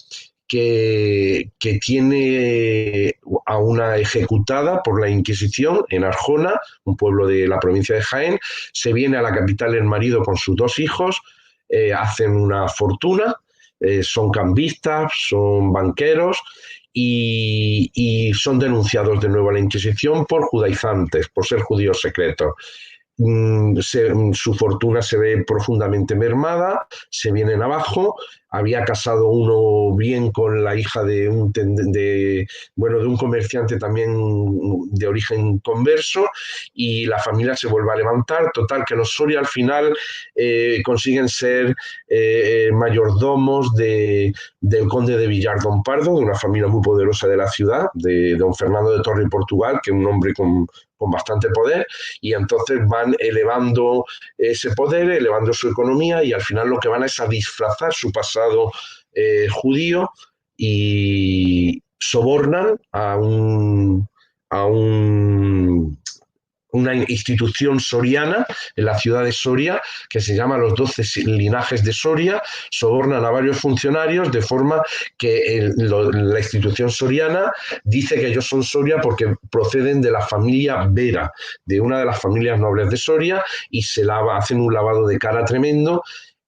que tiene a una ejecutada por la Inquisición en Arjona, un pueblo de la provincia de Jaén. Se viene a la capital el marido con sus 2 hijos, hacen una fortuna, son cambistas, son banqueros y son denunciados de nuevo a la Inquisición por judaizantes, por ser judíos secretos. Su fortuna se ve profundamente mermada, se vienen abajo. Había casado uno bien con la hija de un comerciante también de origen converso, y la familia se vuelve a levantar. Total, que los Soria al final consiguen ser mayordomos del conde de Villar-Don Pardo, de una familia muy poderosa de la ciudad, de don Fernando de Torre y Portugal, que es un hombre con bastante poder, y entonces van elevando ese poder, elevando su economía, y al final lo que van es a disfrazar su pasado judío, y sobornan a una institución soriana en la ciudad de Soria, que se llama los 12 linajes de Soria. Sobornan a varios funcionarios de forma que la institución soriana dice que ellos son Soria porque proceden de la familia Vera, de una de las familias nobles de Soria, y hacen un lavado de cara tremendo.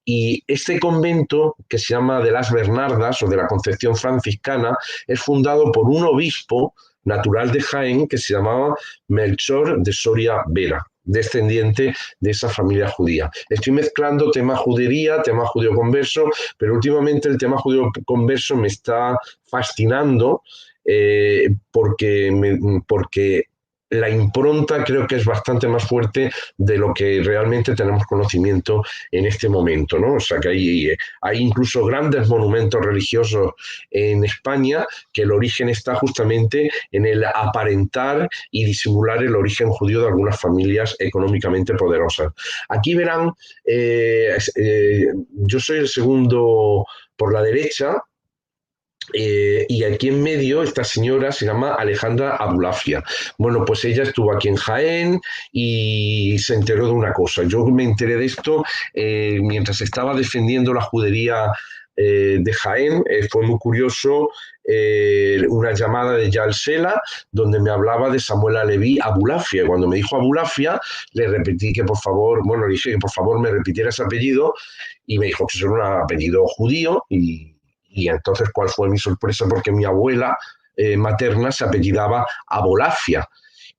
Y este convento, que se llama de las Bernardas o de la Concepción Franciscana, es fundado por un obispo natural de Jaén que se llamaba Melchor de Soria Vera, descendiente de esa familia judía. Estoy mezclando tema judería, tema judío converso, pero últimamente el tema judío converso me está fascinando porque la impronta creo que es bastante más fuerte de lo que realmente tenemos conocimiento en este momento, ¿no? O sea, que hay incluso grandes monumentos religiosos en España que el origen está justamente en el aparentar y disimular el origen judío de algunas familias económicamente poderosas. Aquí verán, yo soy el segundo por la derecha, y aquí en medio esta señora se llama Alejandra Abulafia. Bueno, pues ella estuvo aquí en Jaén y se enteró de una cosa. Yo me enteré de esto mientras estaba defendiendo la judería de Jaén. Fue muy curioso una llamada de Yael Sela donde me hablaba de Samuel Aleví Abulafia. Cuando me dijo Abulafia, le repetí que por favor, le dije que por favor me repitiera ese apellido, y me dijo que eso era un apellido judío. Y entonces, ¿cuál fue mi sorpresa? Porque mi abuela materna se apellidaba Abolafia.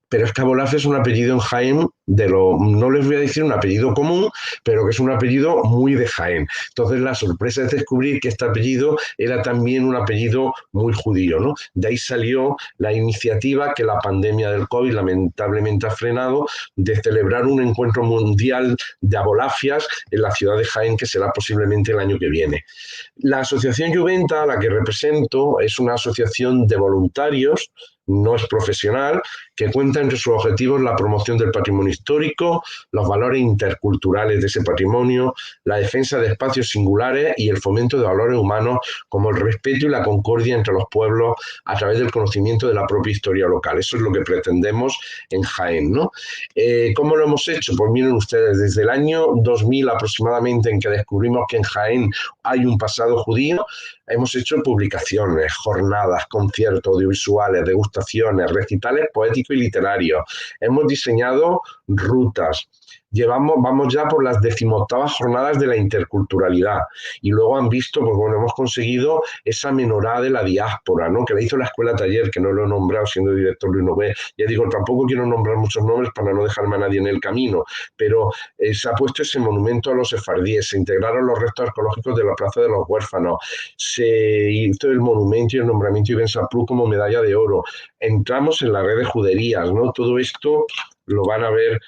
Pero es que Abolafia es un apellido en Jaén no les voy a decir un apellido común, pero que es un apellido muy de Jaén. Entonces la sorpresa es descubrir que este apellido era también un apellido muy judío, ¿no? De ahí salió la iniciativa, que la pandemia del COVID lamentablemente ha frenado, de celebrar un encuentro mundial de abolafias en la ciudad de Jaén, que será posiblemente el año que viene. La asociación Juventa, a la que represento, es una asociación de voluntarios, no es profesional, que cuenta entre sus objetivos la promoción del patrimonio histórico, los valores interculturales de ese patrimonio, la defensa de espacios singulares y el fomento de valores humanos como el respeto y la concordia entre los pueblos a través del conocimiento de la propia historia local. Eso es lo que pretendemos en Jaén, ¿no? ¿Cómo lo hemos hecho? Pues miren ustedes, desde el año 2000 aproximadamente, en que descubrimos que en Jaén hay un pasado judío, hemos hecho publicaciones, jornadas, conciertos audiovisuales, degustaciones, recitales poéticos y literarios. Hemos diseñado rutas. Vamos ya por las 18ª jornadas de la interculturalidad, y luego han visto, pues bueno, hemos conseguido esa menorá de la diáspora, ¿no? Que la hizo la Escuela Taller, que no lo he nombrado siendo director Luis Nové. Ya digo, tampoco quiero nombrar muchos nombres para no dejarme a nadie en el camino, pero se ha puesto ese monumento a los sefardíes, se integraron los restos arqueológicos de la Plaza de los Huérfanos, se hizo el monumento y el nombramiento de Ibn Saplú como medalla de oro. Entramos en la red de juderías, ¿no? Todo esto lo van a ver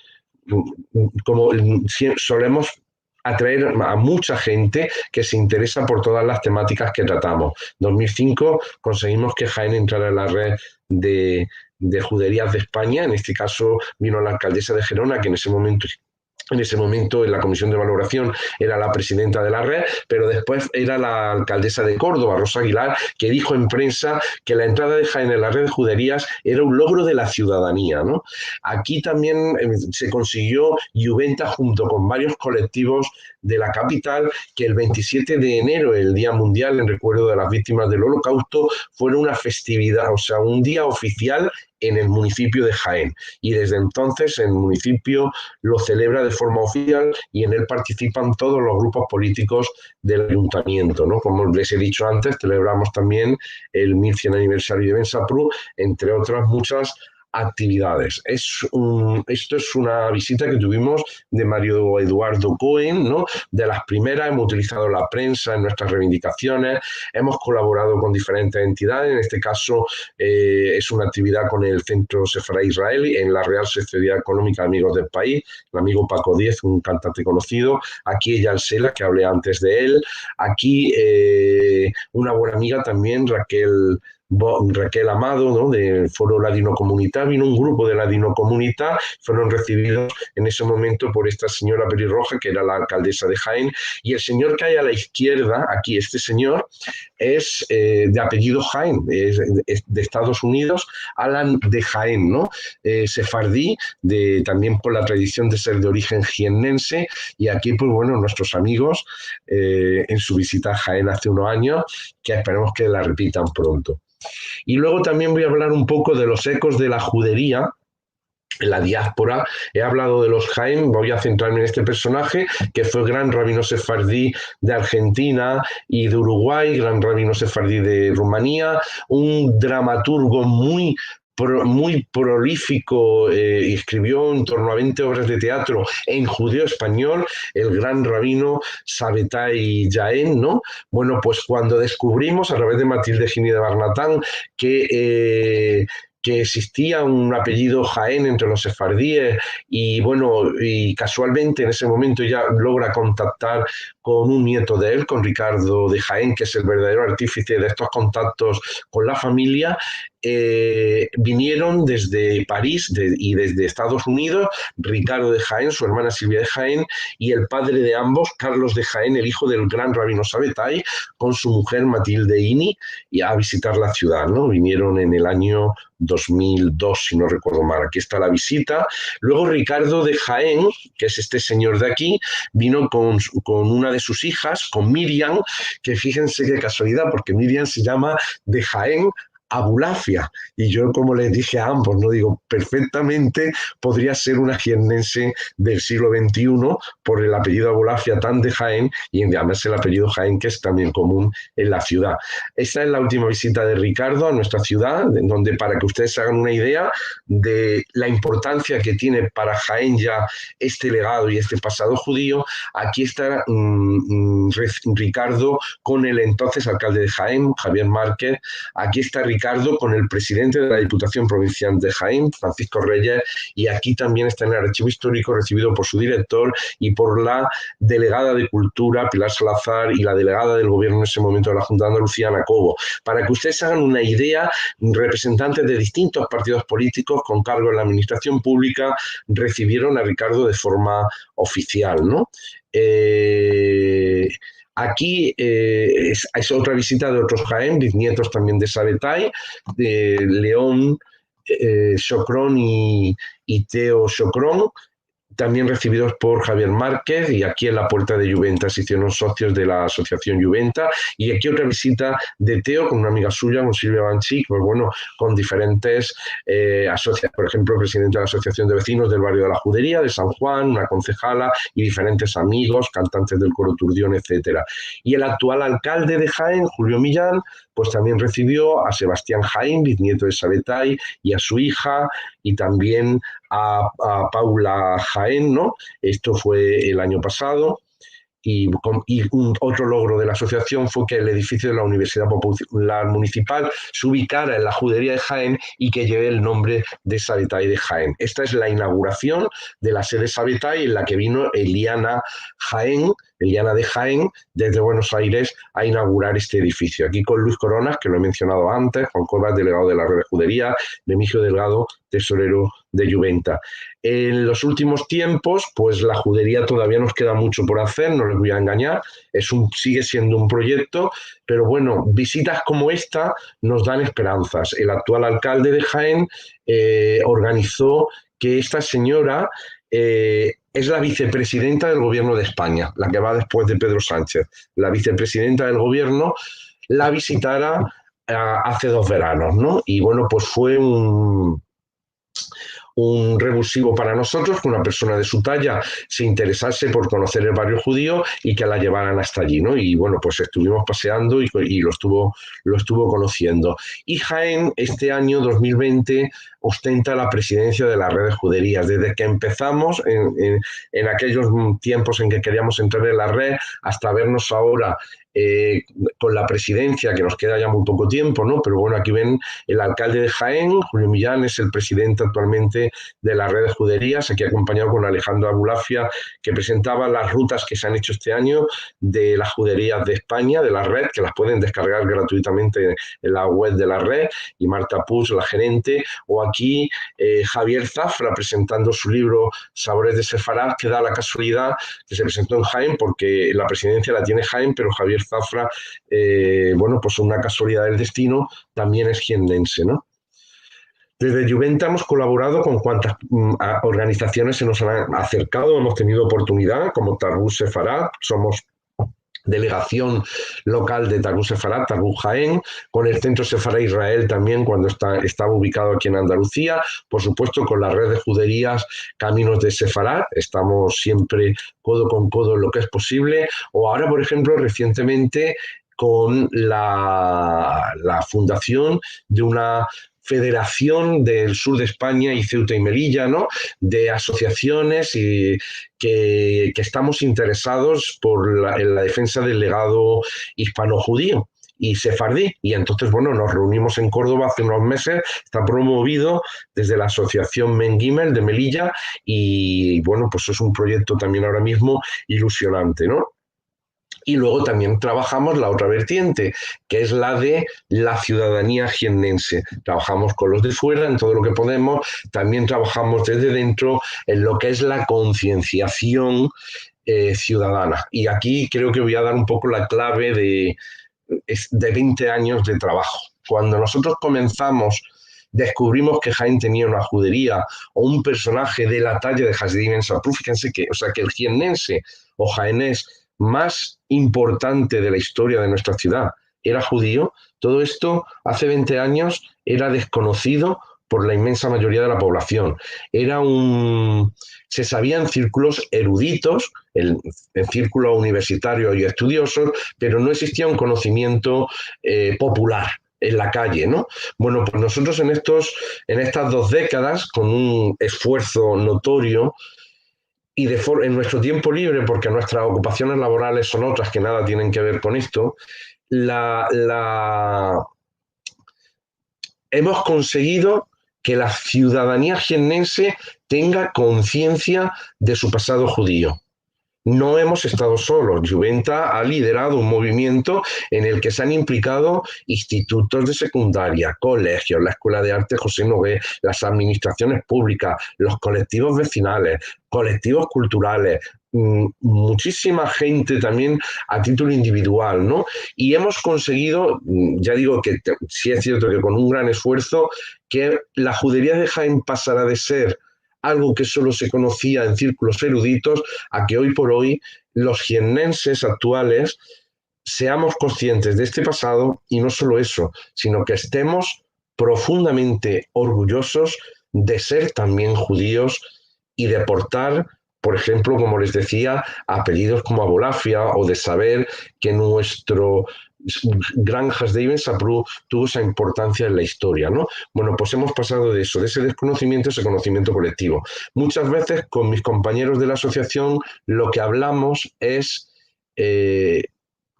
como solemos atraer a mucha gente que se interesa por todas las temáticas que tratamos. En 2005 conseguimos que Jaén entrara en la red de juderías de España. En este caso vino la alcaldesa de Gerona, que en ese momento en la comisión de valoración era la presidenta de la red, pero después era la alcaldesa de Córdoba, Rosa Aguilar, que dijo en prensa que la entrada de Jaén en la red de juderías era un logro de la ciudadanía, ¿no? Aquí también se consiguió Juventa, junto con varios colectivos de la capital, que el 27 de enero, el Día Mundial en recuerdo de las víctimas del Holocausto, fuera una festividad, o sea, un día oficial en el municipio de Jaén. Y desde entonces el municipio lo celebra de forma oficial y en él participan todos los grupos políticos del ayuntamiento, ¿no? Como les he dicho antes, celebramos también el 1100 aniversario de Bensapru, entre otras muchas actividades. Esto es una visita que tuvimos de Mario Eduardo Cohen, ¿no? De las primeras. Hemos utilizado la prensa en nuestras reivindicaciones, hemos colaborado con diferentes entidades. En este caso es una actividad con el Centro Sefará Israel en la Real Sociedad Económica de Amigos del País, el amigo Paco Díez, un cantante conocido. Aquí Eyal Sela, que hablé antes de él. Aquí una buena amiga también, Raquel Amado, ¿no? Del Foro Ladino Comunità. Vino un grupo de Ladino Comunità, fueron recibidos en ese momento por esta señora pelirroja, que era la alcaldesa de Jaén, y el señor que hay a la izquierda, aquí, este señor, es de apellido Jaén, es de Estados Unidos, Alan de Jaén, ¿no? Sefardí, también por la tradición de ser de origen jiennense, y aquí, pues bueno, nuestros amigos en su visita a Jaén hace unos años, que esperemos que la repitan pronto. Y luego también voy a hablar un poco de los ecos de la judería en la diáspora. He hablado de los Jaén, voy a centrarme en este personaje, que fue gran rabino sefardí de Argentina y de Uruguay, gran rabino sefardí de Rumanía, un dramaturgo muy prolífico, escribió en torno a 20 obras de teatro en judeo español, el gran rabino Sabbatai Yaén, ¿no? Bueno, pues cuando descubrimos a través de Matilde Gini de Barnatán que existía un apellido Jaén entre los sefardíes y bueno, y casualmente en ese momento ya logra contactar con un nieto de él, con Ricardo de Jaén, que es el verdadero artífice de estos contactos con la familia. Vinieron desde París y desde Estados Unidos, Ricardo de Jaén, su hermana Silvia de Jaén, y el padre de ambos, Carlos de Jaén, el hijo del gran rabino Sabbatai, con su mujer Matilde Ini, y a visitar la ciudad, ¿no? Vinieron en el año 2002, si no recuerdo mal. Aquí está la visita. Luego Ricardo de Jaén, que es este señor de aquí, vino con una de sus hijas, con Miriam, que fíjense qué casualidad, porque Miriam se llama de Jaén Abulafia, y yo, como les dije a ambos, no digo, perfectamente podría ser una jiennense del siglo XXI por el apellido Abulafia tan de Jaén, y además el apellido Jaén, que es también común en la ciudad. Esta es la última visita de Ricardo a nuestra ciudad, en donde, para que ustedes se hagan una idea de la importancia que tiene para Jaén ya este legado y este pasado judío, aquí está Ricardo con el entonces alcalde de Jaén, Javier Márquez. Aquí está Ricardo con el presidente de la Diputación Provincial de Jaén, Francisco Reyes, y aquí también está en el archivo histórico, recibido por su director y por la delegada de Cultura, Pilar Salazar, y la delegada del gobierno en ese momento de la Junta de Andalucía, Ana Cobo. Para que ustedes hagan una idea, representantes de distintos partidos políticos con cargo en la administración pública recibieron a Ricardo de forma oficial, ¿no? Aquí es otra visita de otros Jaén, bisnietos también de Sabbatai, de León Chocrón y Teo Chocrón, también recibidos por Javier Márquez, y aquí en la puerta de Juventa se hicieron socios de la asociación Juventa. Y aquí otra visita de Teo con una amiga suya, con Silvia Banchik, pues bueno, con diferentes asociaciones, por ejemplo, presidente de la Asociación de Vecinos del Barrio de la Judería de San Juan, una concejala y diferentes amigos, cantantes del coro Turdión, etcétera. Y el actual alcalde de Jaén, Julio Millán, pues también recibió a Sebastián Jaén, bisnieto de Sabbatai, y a su hija, y también a Paula Jaén, ¿no? Esto fue el año pasado. Otro logro de la asociación fue que el edificio de la Universidad Popular Municipal se ubicara en la judería de Jaén y que lleve el nombre de Sabetay de Jaén. Esta es la inauguración de la sede Sabetay, en la que vino Eliana de Jaén, desde Buenos Aires, a inaugurar este edificio. Aquí con Luis Coronas, que lo he mencionado antes, Juan Cuevas, delegado de la red de judería, Remigio Delgado, tesorero de Juventa. En los últimos tiempos, pues la judería todavía nos queda mucho por hacer, no les voy a engañar, sigue siendo un proyecto, pero bueno, visitas como esta nos dan esperanzas. El actual alcalde de Jaén organizó que esta señora es la vicepresidenta del gobierno de España, la que va después de Pedro Sánchez. La vicepresidenta del gobierno la visitara hace 2 veranos, ¿no? Y bueno, pues fue un revulsivo para nosotros que una persona de su talla se interesase por conocer el barrio judío y que la llevaran hasta allí, ¿no? Y bueno, pues estuvimos paseando y lo estuvo conociendo. Y Jaén, este año 2020, ostenta la presidencia de la red de juderías. Desde que empezamos, en aquellos tiempos en que queríamos entrar en la red, hasta vernos ahora con la presidencia, que nos queda ya muy poco tiempo, ¿no? Pero bueno, aquí ven el alcalde de Jaén, Julio Millán, es el presidente actualmente de la red de juderías, aquí acompañado con Alejandro Abulafia, que presentaba las rutas que se han hecho este año de las juderías de España, de la red, que las pueden descargar gratuitamente en la web de la red, y Marta Puig, la gerente, o aquí Javier Zafra presentando su libro Sabores de Sefarad, que da la casualidad que se presentó en Jaén, porque la presidencia la tiene Jaén, pero Javier Zafra, bueno, pues una casualidad del destino, también es jiennense, ¿no? Desde Juventa hemos colaborado con cuantas organizaciones se nos han acercado, hemos tenido oportunidad, como Tarbut Sefarad, somos delegación local de Tarbut Sefarad, Tarbut Jaén, con el Centro Sefarad Israel también cuando estaba ubicado aquí en Andalucía, por supuesto con la red de juderías Caminos de Sefarad, estamos siempre codo con codo en lo que es posible, o ahora, por ejemplo, recientemente con la fundación de una federación del sur de España y Ceuta y Melilla, ¿no? De asociaciones que estamos interesados en la defensa del legado hispano-judío y sefardí. Y entonces, bueno, nos reunimos en Córdoba hace unos meses, está promovido desde la asociación Mengimel de Melilla y, bueno, pues es un proyecto también ahora mismo ilusionante, ¿no? Y luego también trabajamos la otra vertiente, que es la de la ciudadanía jiennense. Trabajamos con los de fuera en todo lo que podemos, también trabajamos desde dentro en lo que es la concienciación ciudadana. Y aquí creo que voy a dar un poco la clave de 20 años de trabajo. Cuando nosotros comenzamos, descubrimos que Jaén tenía una judería o un personaje de la talla de Hasidim Ben Saprou, fíjense que el jiennense o jaenés más importante de la historia de nuestra ciudad era judío, todo esto hace 20 años era desconocido por la inmensa mayoría de la población. Se sabía en círculos eruditos, en círculos universitarios y estudiosos, pero no existía un conocimiento popular en la calle, ¿no? Bueno, pues nosotros en estas 2 décadas, con un esfuerzo notorio, y en nuestro tiempo libre, porque nuestras ocupaciones laborales son otras que nada tienen que ver con esto, hemos conseguido que la ciudadanía jiennense tenga conciencia de su pasado judío. No hemos estado solos. Juventa ha liderado un movimiento en el que se han implicado institutos de secundaria, colegios, la Escuela de Arte José Nogué, las administraciones públicas, los colectivos vecinales, colectivos culturales, muchísima gente también a título individual, ¿no? Y hemos conseguido, ya digo que sí es cierto que con un gran esfuerzo, que la judería de Jaén pasará de ser algo que solo se conocía en círculos eruditos, a que hoy por hoy los jiennenses actuales seamos conscientes de este pasado y no solo eso, sino que estemos profundamente orgullosos de ser también judíos y de portar, por ejemplo, como les decía, apellidos como Abulafia, o de saber que nuestro gran Hasidim Ben Saprou tuvo esa importancia en la historia, ¿no? Bueno, pues hemos pasado de eso, de ese desconocimiento a ese conocimiento colectivo. Muchas veces con mis compañeros de la asociación lo que hablamos es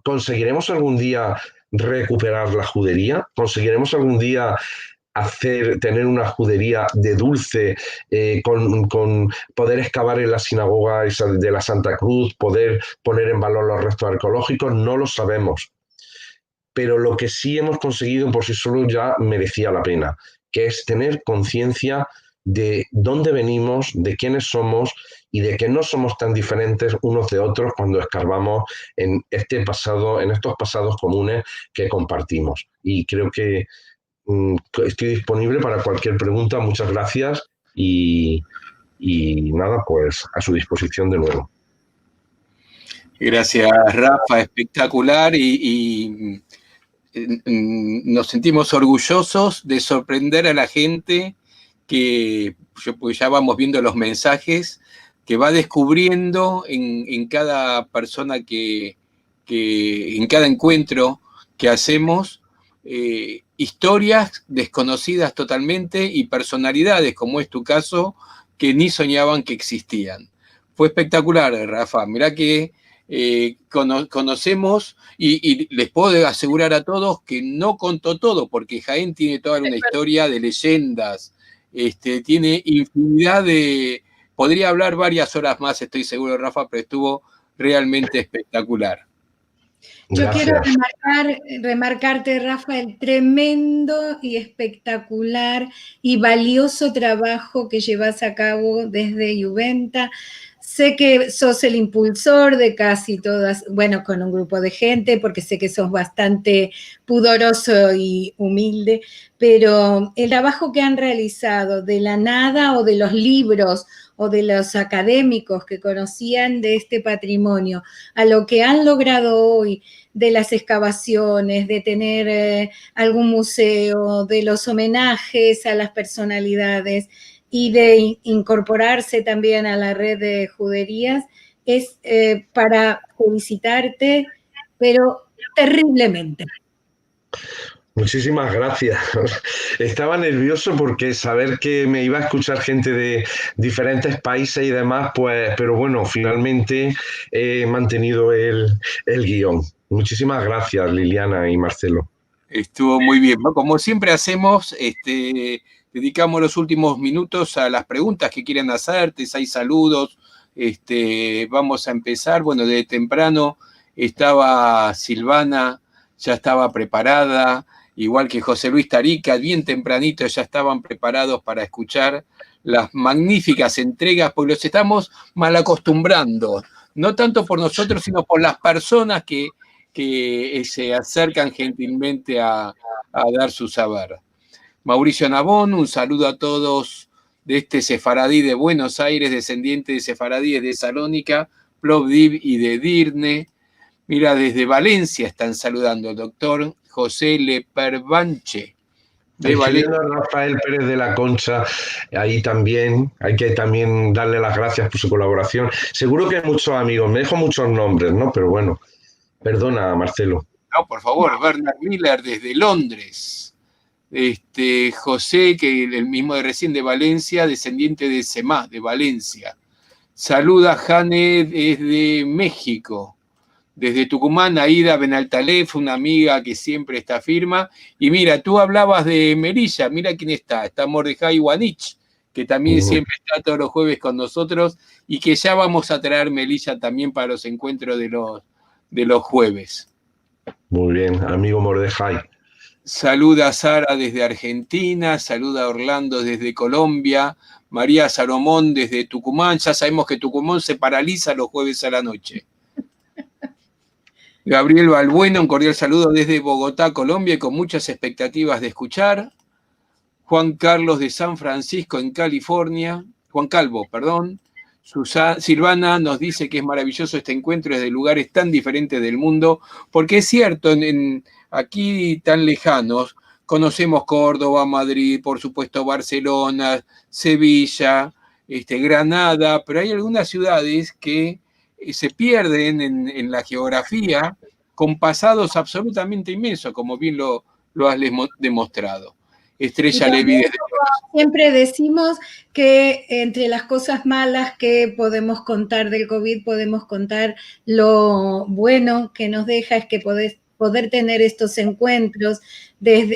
¿Conseguiremos algún día recuperar la judería? ¿Conseguiremos algún día tener una judería de dulce, con poder excavar en la sinagoga de la Santa Cruz, poder poner en valor los restos arqueológicos? No lo sabemos. Pero lo que sí hemos conseguido por sí solo ya merecía la pena, que es tener conciencia de dónde venimos, de quiénes somos y de que no somos tan diferentes unos de otros cuando escarbamos en este pasado, en estos pasados comunes que compartimos. Y creo que estoy disponible para cualquier pregunta. Muchas gracias y nada, pues a su disposición de nuevo. Gracias, Rafa, espectacular y nos sentimos orgullosos de sorprender a la gente que, pues ya vamos viendo los mensajes, que va descubriendo en cada persona en cada encuentro que hacemos, historias desconocidas totalmente y personalidades, como es tu caso, que ni soñaban que existían. Fue espectacular, Rafa. Mirá que conocemos y les puedo asegurar a todos que no contó todo, porque Jaén tiene toda una historia de leyendas, tiene infinidad de... Podría hablar varias horas más, estoy seguro, Rafa, pero estuvo realmente espectacular. Yo quiero remarcarte, Rafa, el tremendo y espectacular y valioso trabajo que llevas a cabo desde Juventa. Sé que sos el impulsor de casi todas, bueno, con un grupo de gente, porque sé que sos bastante pudoroso y humilde, pero el trabajo que han realizado de la nada o de los libros o de los académicos que conocían de este patrimonio, a lo que han logrado hoy, de las excavaciones, de tener algún museo, de los homenajes a las personalidades y de incorporarse también a la red de juderías, es para felicitarte, pero terriblemente. Muchísimas gracias. Estaba nervioso porque saber que me iba a escuchar gente de diferentes países y demás, pues, pero bueno, finalmente he mantenido el guión. Muchísimas gracias, Liliana y Marcelo. Estuvo muy bien. Como siempre hacemos, dedicamos los últimos minutos a las preguntas que quieran hacerte, hay saludos, vamos a empezar. Bueno, de temprano estaba Silvana, ya estaba preparada, igual que José Luis Tarica, bien tempranito ya estaban preparados para escuchar las magníficas entregas, porque los estamos mal acostumbrando, no tanto por nosotros, sino por las personas que se acercan gentilmente a dar su saber. Mauricio Nabón, un saludo a todos de este sefaradí de Buenos Aires, descendiente de sefaradíes de Salónica, Plovdiv y de Dirne. Mira, desde Valencia están saludando el doctor José Leperbanche. De Valencia. Rafael Pérez de la Concha, ahí también, hay que también darle las gracias por su colaboración. Seguro que hay muchos amigos, me dejo muchos nombres, ¿no? Pero bueno, perdona, Marcelo. No, por favor, Bernard Miller desde Londres. José, que el mismo de recién de Valencia, descendiente de Semá, de Valencia. Saluda Jane desde México. Desde Tucumán, Aida Benaltalef, una amiga que siempre está firma. Y mira, tú hablabas de Melilla, mira quién está. Está Mordejai Wanich, que también siempre está todos los jueves con nosotros y que ya vamos a traer Melilla también para los encuentros de los jueves. Muy bien, amigo Mordejai. Saluda a Sara desde Argentina, saluda a Orlando desde Colombia, María Salomón desde Tucumán. Ya sabemos que Tucumán se paraliza los jueves a la noche. Gabriel Balbuena, un cordial saludo desde Bogotá, Colombia, y con muchas expectativas de escuchar. Juan Carlos de San Francisco, en California. Juan Calvo, perdón. Silvana nos dice que es maravilloso este encuentro desde lugares tan diferentes del mundo, porque es cierto, aquí tan lejanos, conocemos Córdoba, Madrid, por supuesto Barcelona, Sevilla, Granada, pero hay algunas ciudades que se pierden en la geografía con pasados absolutamente inmensos, como bien lo has demostrado. Estrella Levy desde siempre decimos que entre las cosas malas que podemos contar del COVID, podemos contar lo bueno que nos deja, es que poder tener estos encuentros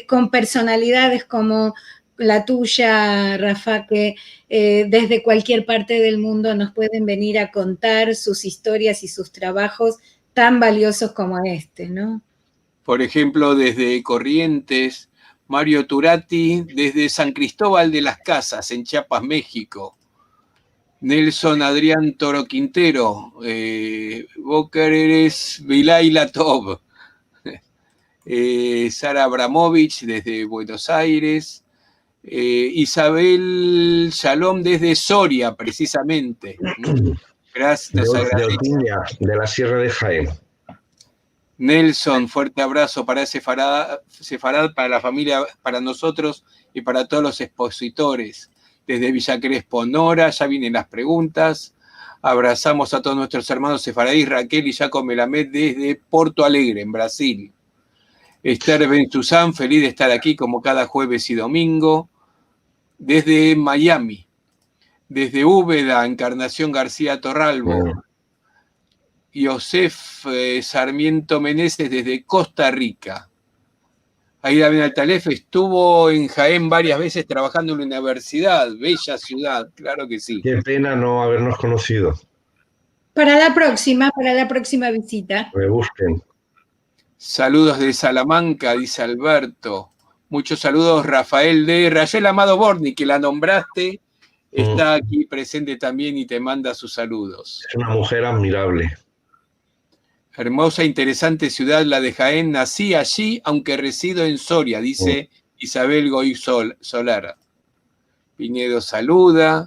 con personalidades como la tuya, Rafa, que desde cualquier parte del mundo nos pueden venir a contar sus historias y sus trabajos tan valiosos como este, ¿no? Por ejemplo, desde Corrientes, Mario Turati, desde San Cristóbal de las Casas, en Chiapas, México. Nelson Adrián Toro Quintero, Boker eres Vilay Latov. Sara Abramovich, desde Buenos Aires. Isabel Shalom, desde Soria, precisamente. Gracias. De Otiña, de la Sierra de Jaén. Nelson, fuerte abrazo para Sefarad, para la familia, para nosotros y para todos los expositores. Desde Villa Crespo, Nora, ya vienen las preguntas. Abrazamos a todos nuestros hermanos sefaradís, Raquel y Jaco Melamed desde Porto Alegre, en Brasil. Esther Benzuzán, feliz de estar aquí como cada jueves y domingo. Desde Miami. Desde Úbeda, Encarnación García Torralbo. Yosef Sarmiento Meneses desde Costa Rica. Aida Benaltalef estuvo en Jaén varias veces trabajando en la universidad, bella ciudad, claro que sí. Qué pena no habernos conocido. Para la próxima visita. Me busquen. Saludos de Salamanca, dice Alberto. Muchos saludos, Rafael de Rayel Amado Borni, que la nombraste, está aquí presente también y te manda sus saludos. Es una mujer admirable. Hermosa, interesante ciudad, la de Jaén. Nací allí, aunque resido en Soria, dice Isabel Goy Solar. Pinedo saluda.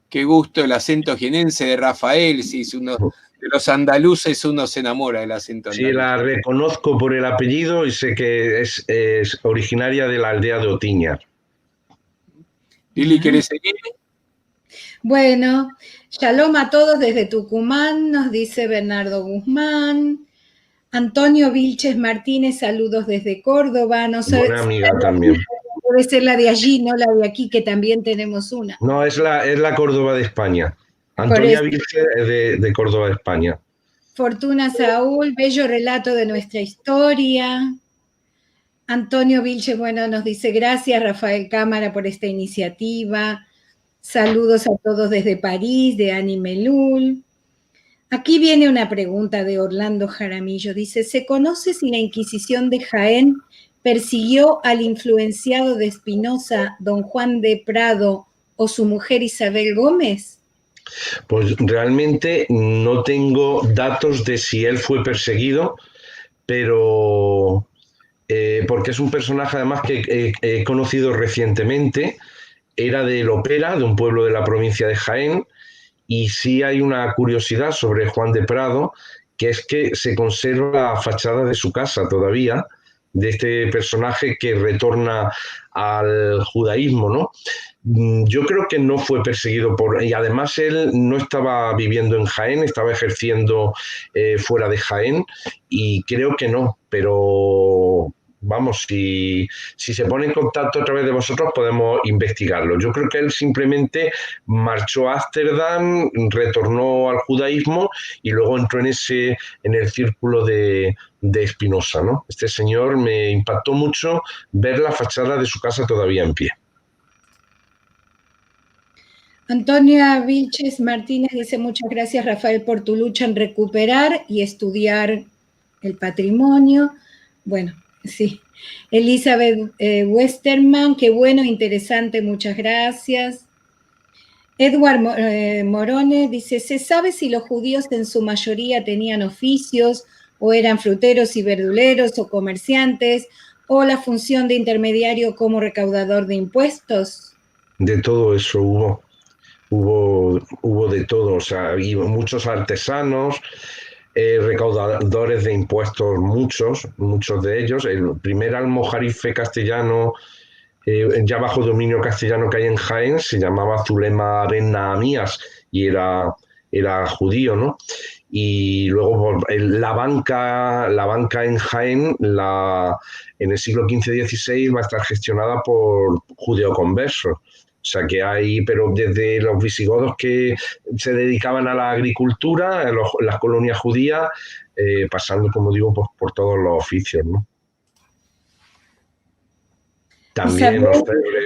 Qué gusto el acento jienense de Rafael. Si es uno de los andaluces, uno se enamora del acento andaluz. Sí, la reconozco por el apellido y sé que es originaria de la aldea de Otiña. Lili, ¿querés seguir? Bueno, shalom a todos desde Tucumán, nos dice Bernardo Guzmán. Antonio Vilches Martínez, saludos desde Córdoba. No sé, buena amiga también. Debe ser la de allí, no la de aquí, que también tenemos una. No, es la Córdoba de España. Antonia Vilches es de Córdoba de España. Fortuna Saúl, bello relato de nuestra historia. Antonio Vilches, bueno, nos dice gracias, Rafael Cámara, por esta iniciativa. Saludos a todos desde París, de Ani Melul. Aquí viene una pregunta de Orlando Jaramillo. Dice, ¿se conoce si la Inquisición de Jaén persiguió al influenciado de Espinosa, don Juan de Prado, o su mujer Isabel Gómez? Pues realmente no tengo datos de si él fue perseguido, pero porque es un personaje además que he conocido recientemente. Era de Lopera, de un pueblo de la provincia de Jaén, y sí hay una curiosidad sobre Juan de Prado, que es que se conserva la fachada de su casa todavía, de este personaje que retorna al judaísmo, ¿no? Yo creo que no fue perseguido y además él no estaba viviendo en Jaén, estaba ejerciendo fuera de Jaén, y creo que no, pero vamos, si se pone en contacto a través de vosotros podemos investigarlo. Yo creo que él simplemente marchó a Ámsterdam, retornó al judaísmo y luego entró en el círculo de Espinosa, ¿no? Este señor me impactó mucho ver la fachada de su casa todavía en pie. Antonia Vilches Martínez dice, muchas gracias, Rafael, por tu lucha en recuperar y estudiar el patrimonio. Bueno, sí. Elizabeth Westerman, qué bueno, interesante, muchas gracias. Edward Morone dice, ¿se sabe si los judíos en su mayoría tenían oficios o eran fruteros y verduleros o comerciantes o la función de intermediario como recaudador de impuestos? De todo eso hubo de todo, o sea, había muchos artesanos, recaudadores de impuestos, muchos de ellos. El primer almojarife castellano, ya bajo dominio castellano que hay en Jaén, se llamaba Zulema ben Nahamías y era judío, ¿no? y luego la banca en Jaén, en el siglo XV-XVI, va a estar gestionada por judeoconversos. O sea que hay, pero desde los visigodos que se dedicaban a la agricultura, las colonias judías, pasando, como digo, por todos los oficios, ¿no? También orfebres.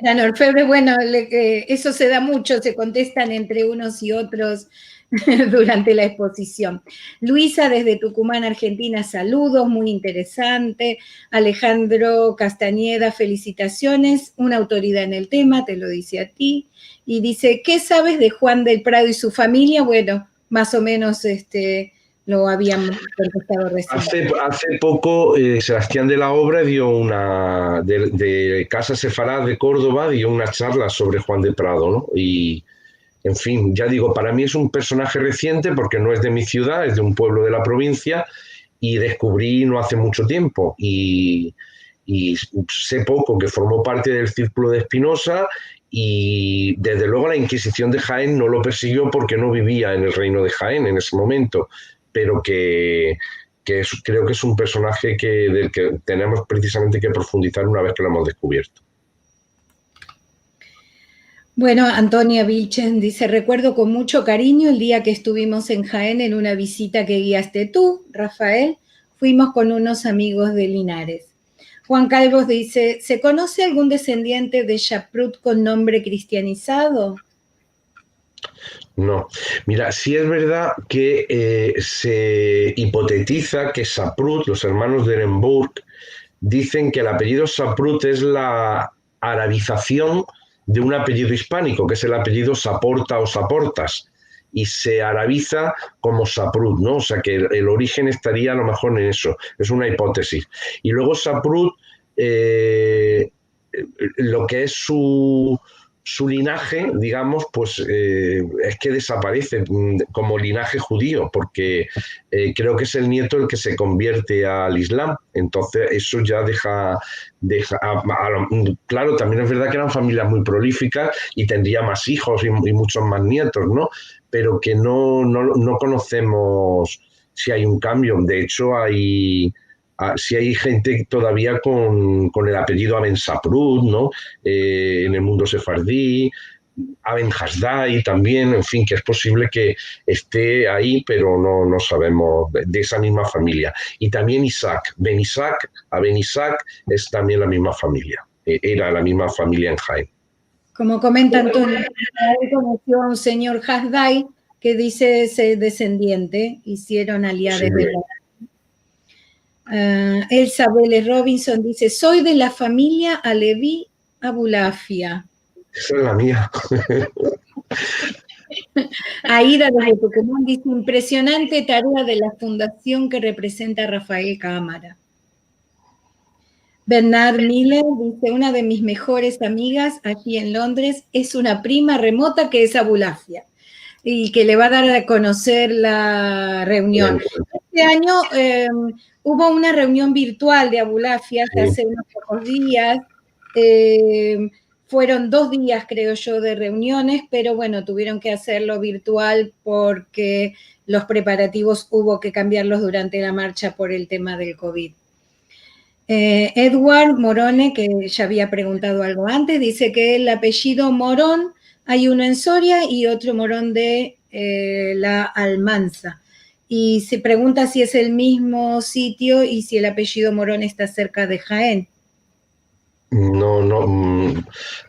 Eran orfebres, bueno, eso se da mucho, se contestan entre unos y otros durante la exposición. Luisa, desde Tucumán, Argentina, saludos, muy interesante. Alejandro Castañeda, felicitaciones, una autoridad en el tema, te lo dice a ti. Y dice, ¿qué sabes de Juan del Prado y su familia? Bueno, más o menos lo habían contestado recién. Hace poco, Sebastián de la Obra dio de Casa Sefarad de Córdoba, dio una charla sobre Juan de Prado, ¿no? Y, en fin, ya digo, para mí es un personaje reciente porque no es de mi ciudad, es de un pueblo de la provincia, y descubrí no hace mucho tiempo. Y sé poco, que formó parte del círculo de Espinosa, y desde luego la Inquisición de Jaén no lo persiguió porque no vivía en el reino de Jaén en ese momento, pero creo que es un personaje del que tenemos precisamente que profundizar una vez que lo hemos descubierto. Bueno, Antonia Vilchen dice, recuerdo con mucho cariño el día que estuvimos en Jaén en una visita que guiaste tú, Rafael. Fuimos con unos amigos de Linares. Juan Calvos dice, ¿se conoce algún descendiente de Saprut con nombre cristianizado? No. Mira, sí es verdad que se hipotetiza que Saprut, los hermanos de Ehrenburg, dicen que el apellido Saprut es la arabización de un apellido hispánico, que es el apellido Saporta o Saportas, y se arabiza como Saprut, ¿no? O sea que el origen estaría a lo mejor en eso, es una hipótesis. Y luego Saprut, lo que es su linaje, digamos, pues es que desaparece como linaje judío, porque creo que es el nieto el que se convierte al Islam. Entonces eso ya deja claro, también es verdad que eran familias muy prolíficas y tendría más hijos y muchos más nietos, ¿no? Pero que no conocemos si hay un cambio. De hecho, si hay gente todavía con el apellido Aben Saprut, ¿no? En el mundo sefardí, Aben Hasdai también, en fin, que es posible que esté ahí, pero no sabemos de esa misma familia. Y también Isaac, Aben Isaac es también la misma familia, era la misma familia en Jaén. Como comenta Antonio, él conoció a un señor Hasdai que dice ser descendiente, hicieron aliados de la... Elsa Vélez Robinson dice, soy de la familia Aleví Abulafia. Esa es la mía. Aida desde Tucumán dice, impresionante tarea de la fundación que representa a Rafael Cámara. Bernard Miller dice, una de mis mejores amigas aquí en Londres es una prima remota que es Abulafia y que le va a dar a conocer la reunión. Este año hubo una reunión virtual de Abulafia hace unos pocos días. Fueron 2 días, creo yo, de reuniones, pero bueno, tuvieron que hacerlo virtual porque los preparativos hubo que cambiarlos durante la marcha por el tema del COVID. Edward Morone, que ya había preguntado algo antes, dice que el apellido Morón, hay uno en Soria y otro Morón de la Almanza. Y se pregunta si es el mismo sitio y si el apellido Morón está cerca de Jaén. No,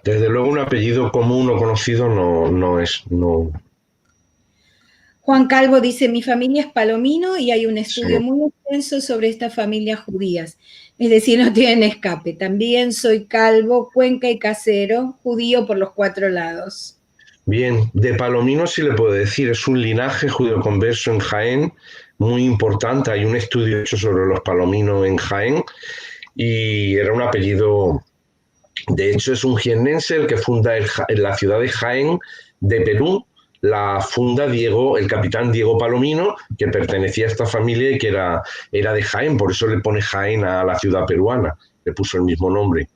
desde luego un apellido común o conocido no es. Juan Calvo dice, mi familia es palomino y hay un estudio muy extenso sobre estas familias judías. Es decir, no tienen escape. También soy calvo, cuenca y casero, judío por los 4 lados. Bien, de palomino sí le puedo decir, es un linaje judeo-converso en Jaén muy importante. Hay un estudio hecho sobre los palominos en Jaén y era un apellido, de hecho es un jiennense el que funda en la ciudad de Jaén de Perú, la funda el capitán Diego Palomino, que pertenecía a esta familia y que era de Jaén, por eso le pone Jaén a la ciudad peruana, le puso el mismo nombre.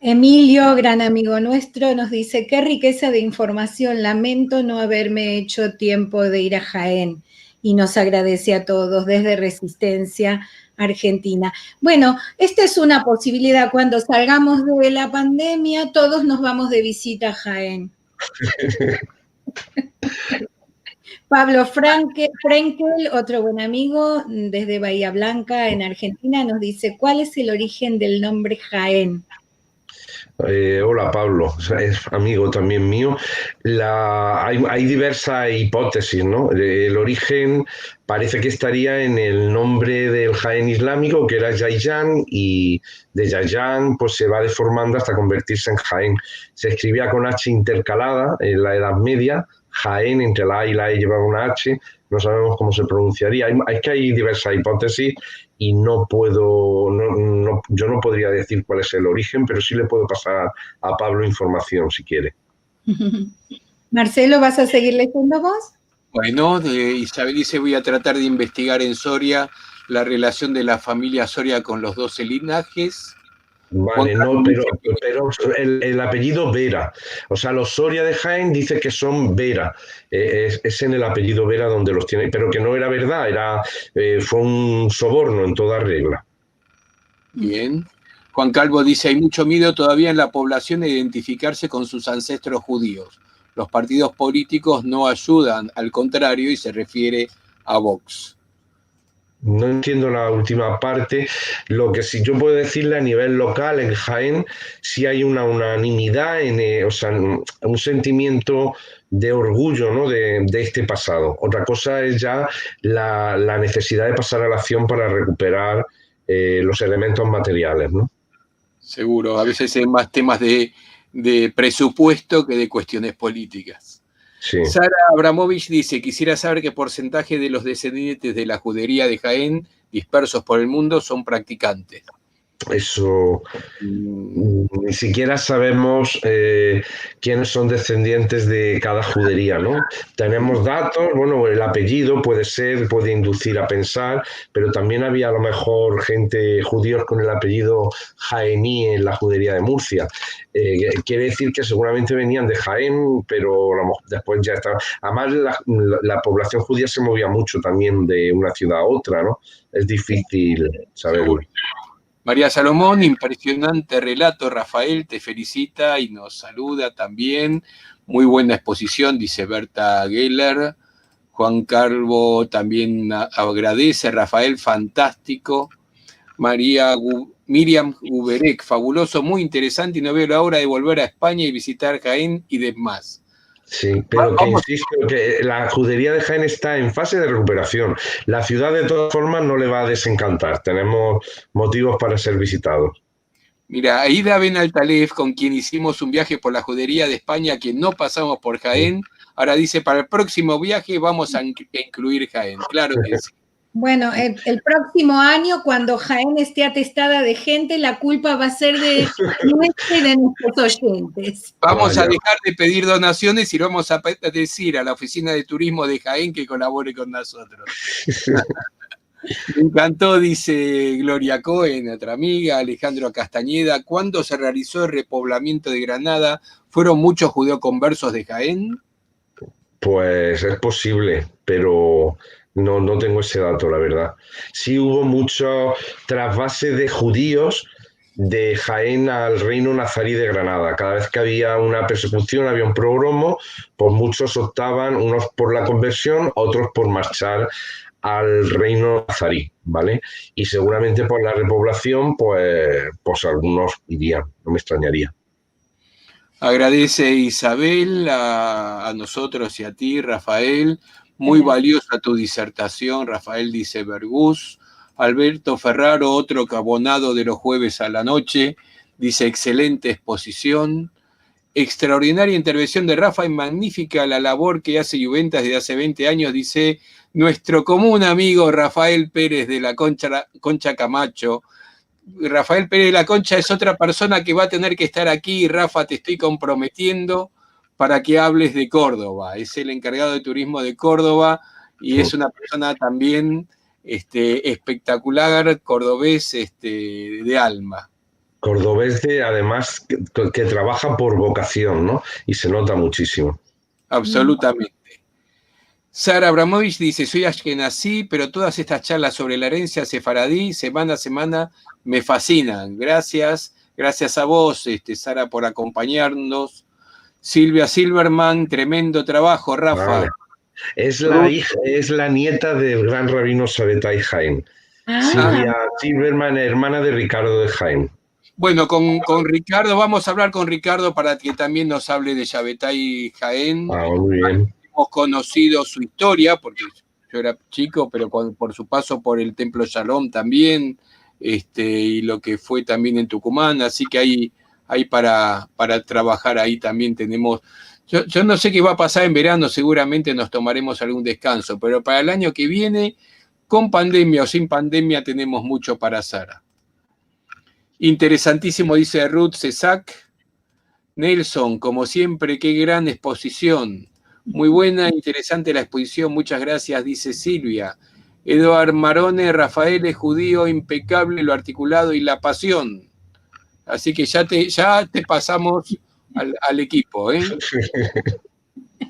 Emilio, gran amigo nuestro, nos dice, qué riqueza de información, lamento no haberme hecho tiempo de ir a Jaén. Y nos agradece a todos desde Resistencia Argentina. Bueno, esta es una posibilidad, cuando salgamos de la pandemia, todos nos vamos de visita a Jaén. Pablo Frenkel, otro buen amigo desde Bahía Blanca, en Argentina, nos dice, ¿cuál es el origen del nombre Jaén? Hola Pablo, es amigo también mío. Hay diversas hipótesis, ¿no? El origen parece que estaría en el nombre del Jaén islámico, que era Yayán, y de Yayán pues se va deformando hasta convertirse en Jaén. Se escribía con H intercalada en la Edad Media, Jaén, entre la A y la E llevaba una H, no sabemos cómo se pronunciaría. Hay diversas hipótesis y yo no podría decir cuál es el origen, pero sí le puedo pasar a Pablo información si quiere. Marcelo, ¿vas a seguir leyendo vos? Bueno, Isabel dice, voy a tratar de investigar en Soria la relación de la familia Soria con los 12 linajes. Vale, no, pero el apellido Vera. O sea, los Soria de Jaén dice que son Vera. Es en el apellido Vera donde los tiene, pero que no era verdad, fue un soborno en toda regla. Bien. Juan Calvo dice, hay mucho miedo todavía en la población de identificarse con sus ancestros judíos. Los partidos políticos no ayudan, al contrario, y se refiere a Vox. No entiendo la última parte. Lo que sí yo puedo decirle a nivel local, en Jaén, sí hay una unanimidad, o sea, un sentimiento de orgullo, ¿no? de este pasado. Otra cosa es ya la necesidad de pasar a la acción para recuperar los elementos materiales, ¿no? Seguro, a veces hay más temas de presupuesto que de cuestiones políticas. Sí. Sara Abramovich dice, quisiera saber qué porcentaje de los descendientes de la judería de Jaén dispersos por el mundo son practicantes. Eso ni siquiera sabemos quiénes son descendientes de cada judería, ¿no? Tenemos datos, bueno, el apellido puede inducir a pensar, pero también había a lo mejor judíos con el apellido jaení en la judería de Murcia. Quiere decir que seguramente venían de Jaén, pero después ya está. Además, la población judía se movía mucho también de una ciudad a otra, ¿no? Es difícil saberlo. María Salomón, impresionante relato. Rafael te felicita y nos saluda también. Muy buena exposición, dice Berta Geller. Juan Calvo también agradece. Rafael, fantástico. Miriam Uberek, fabuloso, muy interesante y no veo la hora de volver a España y visitar Jaén y demás. Sí, pero que insisto que la judería de Jaén está en fase de recuperación. La ciudad de todas formas no le va a desencantar. Tenemos motivos para ser visitados. Mira, Aida Benaltalef, con quien hicimos un viaje por la judería de España, que no pasamos por Jaén, ahora dice, para el próximo viaje vamos a incluir Jaén. Claro que sí. Bueno, el próximo año, cuando Jaén esté atestada de gente, la culpa va a ser de nuestra y de nuestros oyentes. Vamos a dejar de pedir donaciones y vamos a decir a la Oficina de Turismo de Jaén que colabore con nosotros. Me encantó, dice Gloria Cohen, otra amiga, Alejandro Castañeda. ¿Cuándo se realizó el repoblamiento de Granada? ¿Fueron muchos judeoconversos de Jaén? Pues es posible, pero no tengo ese dato, la verdad. Sí hubo mucho trasvase de judíos de Jaén al reino nazarí de Granada. Cada vez que había una persecución, había un pogromo, pues muchos optaban, unos por la conversión, otros por marchar al reino nazarí, ¿vale? Y seguramente por la repoblación, pues algunos irían, no me extrañaría. Agradece Isabel a nosotros y a ti, Rafael. Muy valiosa tu disertación, Rafael dice Bergús. Alberto Ferraro, otro abonado de los jueves a la noche, dice excelente exposición. Extraordinaria intervención de Rafa y magnífica la labor que hace Juventus desde hace 20 años, dice nuestro común amigo Rafael Pérez de la Concha Camacho. Rafael Pérez de la Concha es otra persona que va a tener que estar aquí. Rafa, te estoy comprometiendo para que hables de Córdoba. Es el encargado de turismo de Córdoba y es una persona también espectacular, cordobés de alma. cordobés además, que trabaja por vocación, ¿no? Y se nota muchísimo. Absolutamente. Sara Abramovich dice, soy ashkenazí, pero todas estas charlas sobre la herencia sefaradí, semana a semana, me fascinan. Gracias a vos, Sara, por acompañarnos. Silvia Silverman, tremendo trabajo, Rafa. Vale. Es la nieta del gran rabino Shabetai Haim. Silvia Silverman, hermana de Ricardo de Jaén. Bueno, con Ricardo, vamos a hablar con Ricardo para que también nos hable de Shabetai Jaén. Muy bien. Hemos conocido su historia, porque yo era chico, pero por su paso por el Templo Shalom también, y lo que fue también en Tucumán, así que hay para trabajar ahí también tenemos. Yo no sé qué va a pasar en verano, seguramente nos tomaremos algún descanso, pero para el año que viene, con pandemia o sin pandemia, tenemos mucho para Sara. Interesantísimo, dice Ruth Cesac. Nelson, como siempre, qué gran exposición. Muy buena, interesante la exposición, muchas gracias, dice Silvia. Eduard Marone, Rafael es judío, impecable lo articulado y la pasión. Así que ya te pasamos al equipo, ¿eh?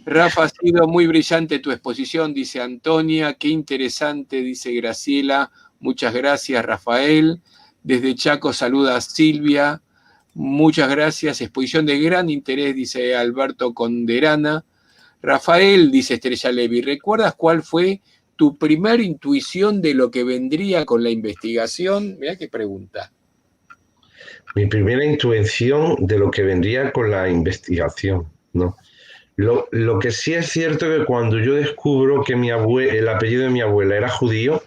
Rafa, ha sido muy brillante tu exposición, dice Antonia. Qué interesante, dice Graciela. Muchas gracias, Rafael. Desde Chaco saluda a Silvia. Muchas gracias. Exposición de gran interés, dice Alberto Conderana. Rafael, dice Estrella Levy, ¿recuerdas cuál fue tu primera intuición de lo que vendría con la investigación? Mirá qué pregunta. Mi primera intuición de lo que vendría con la investigación, ¿no? Lo que sí es cierto que cuando yo descubro que el apellido de mi abuela era judío,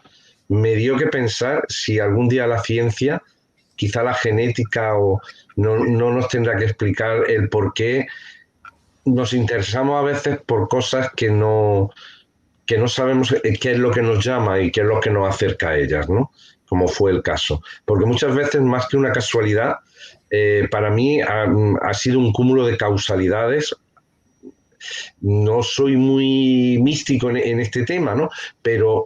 me dio que pensar si algún día la ciencia, quizá la genética, no nos tendrá que explicar el por qué nos interesamos a veces por cosas que no sabemos qué es lo que nos llama y qué es lo que nos acerca a ellas, ¿no? Como fue el caso. Porque muchas veces, más que una casualidad, para mí ha sido un cúmulo de causalidades. No soy muy místico en este tema, ¿no? Pero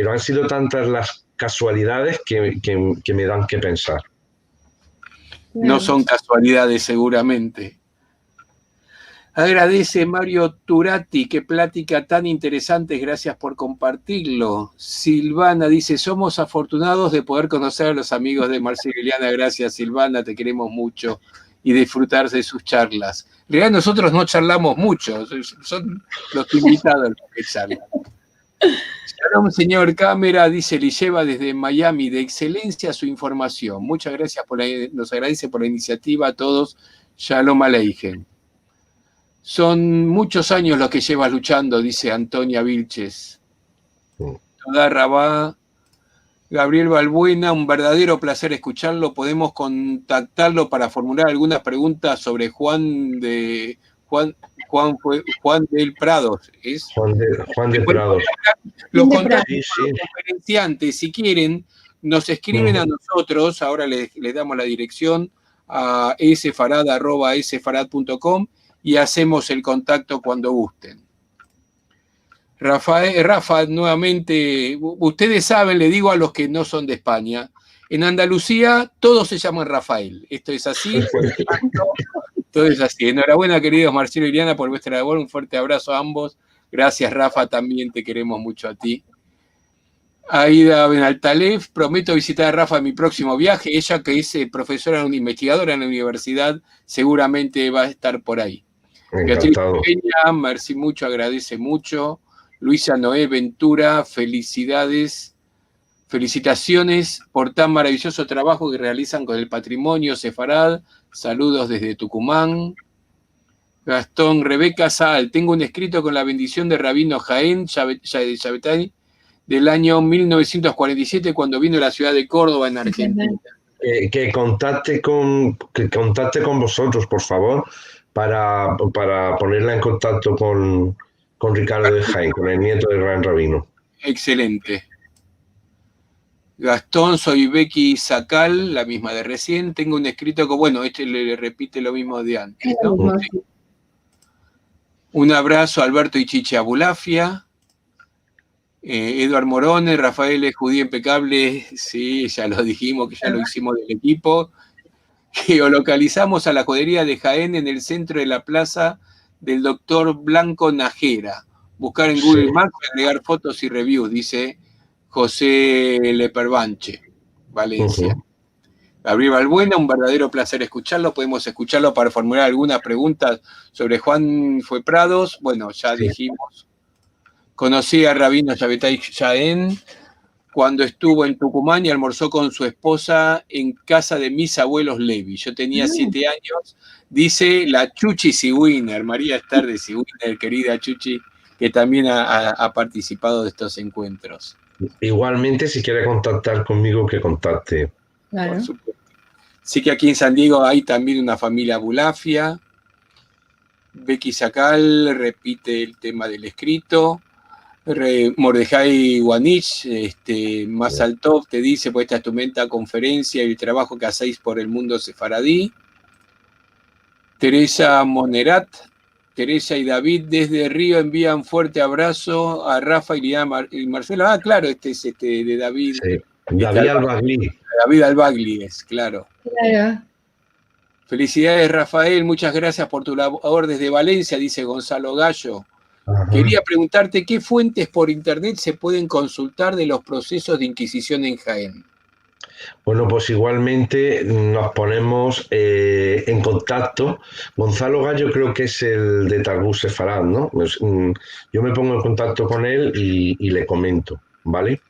han sido tantas las casualidades que me dan que pensar. No son casualidades, seguramente. Agradece Mario Turati, qué plática tan interesante, gracias por compartirlo. Silvana dice, somos afortunados de poder conocer a los amigos de Marcelo y Liliana. Gracias, Silvana, te queremos mucho y disfrutar de sus charlas. En realidad nosotros no charlamos mucho, son los invitados los que charlan. Shalom, señor Cámara, dice, le lleva desde Miami, de excelencia su información. Muchas gracias, nos agradece por la iniciativa a todos. Shalom Aleichem. Son muchos años los que llevas luchando, dice Antonia Vilches. Toda Rabá. Gabriel Balbuena, un verdadero placer escucharlo. Podemos contactarlo para formular algunas preguntas sobre Juan del Prados. ¿Es? Juan de Prados. Los contactos con los conferenciantes, si quieren, nos escriben a nosotros, ahora les damos la dirección a sfarad@sfarad.com y hacemos el contacto cuando gusten. Rafa, nuevamente, ustedes saben, le digo a los que no son de España, en Andalucía todos se llaman Rafael. Esto es así, todo es así. Enhorabuena, queridos Marcelo y Liliana, por vuestra labor. Un fuerte abrazo a ambos. Gracias, Rafa, también te queremos mucho a ti. Aida Benaltalef, prometo visitar a Rafa en mi próximo viaje. Ella, que es profesora, investigadora en la universidad, seguramente va a estar por ahí. Encantado. Peña, merci mucho, agradece mucho. Luisa Noé Ventura, felicitaciones por tan maravilloso trabajo que realizan con el patrimonio sefarad. Saludos desde Tucumán. Gastón Rebeca Saal, tengo un escrito con la bendición de Rabino Jaén Shabetai del año 1947 cuando vino a la ciudad de Córdoba en Argentina. Que contacte con vosotros, por favor, para ponerla en contacto con Ricardo de Jaén, con el nieto del gran rabino. Excelente. Gastón, soy Becky Sacal, la misma de recién. Tengo un escrito que, bueno, le repite lo mismo de antes, ¿no? Sí. Un abrazo a Alberto y Chiche Abulafia. Eduard Morone, Rafael es judío impecable, sí, ya lo dijimos, que ya lo hicimos del equipo. Geolocalizamos a la judería de Jaén en el centro de la plaza del doctor Blanco Najera. Buscar en Google Maps y agregar fotos y reviews, dice José Leperbanche, Valencia. Gabriel Balbuena, un verdadero placer escucharlo. Podemos escucharlo para formular algunas preguntas sobre Juan Fue Prados. Bueno, ya dijimos. Conocí a Rabino Shabbatai Jaén cuando estuvo en Tucumán y almorzó con su esposa en casa de mis abuelos Levi. Yo tenía 7 años, dice la Chuchi Sigüiner, María Esther de Sigüiner, querida Chuchi, que también ha participado de estos encuentros. Igualmente, si quiere contactar conmigo, que contacte. Claro. Por supuesto. Sí que aquí en San Diego hay también una familia Bulafia. Becky Sacal repite el tema del escrito. Mordejai Wanich, Masaltov te dice, pues esta es tu menta conferencia y el trabajo que hacéis por el mundo sefaradí. Teresa Monerat, Teresa y David desde Río envían fuerte abrazo a Rafa y Marcelo. Ah, claro, este es de David. Sí. David Albagli. David Albagli es, claro. Claro. Felicidades, Rafael, muchas gracias por tu labor desde Valencia, dice Gonzalo Gallo. Ajá. Quería preguntarte qué fuentes por internet se pueden consultar de los procesos de Inquisición en Jaén. Bueno, pues igualmente nos ponemos en contacto. Gonzalo Gallo creo que es el de Targús Sefarad, ¿no? Pues, yo me pongo en contacto con él y le comento, ¿vale?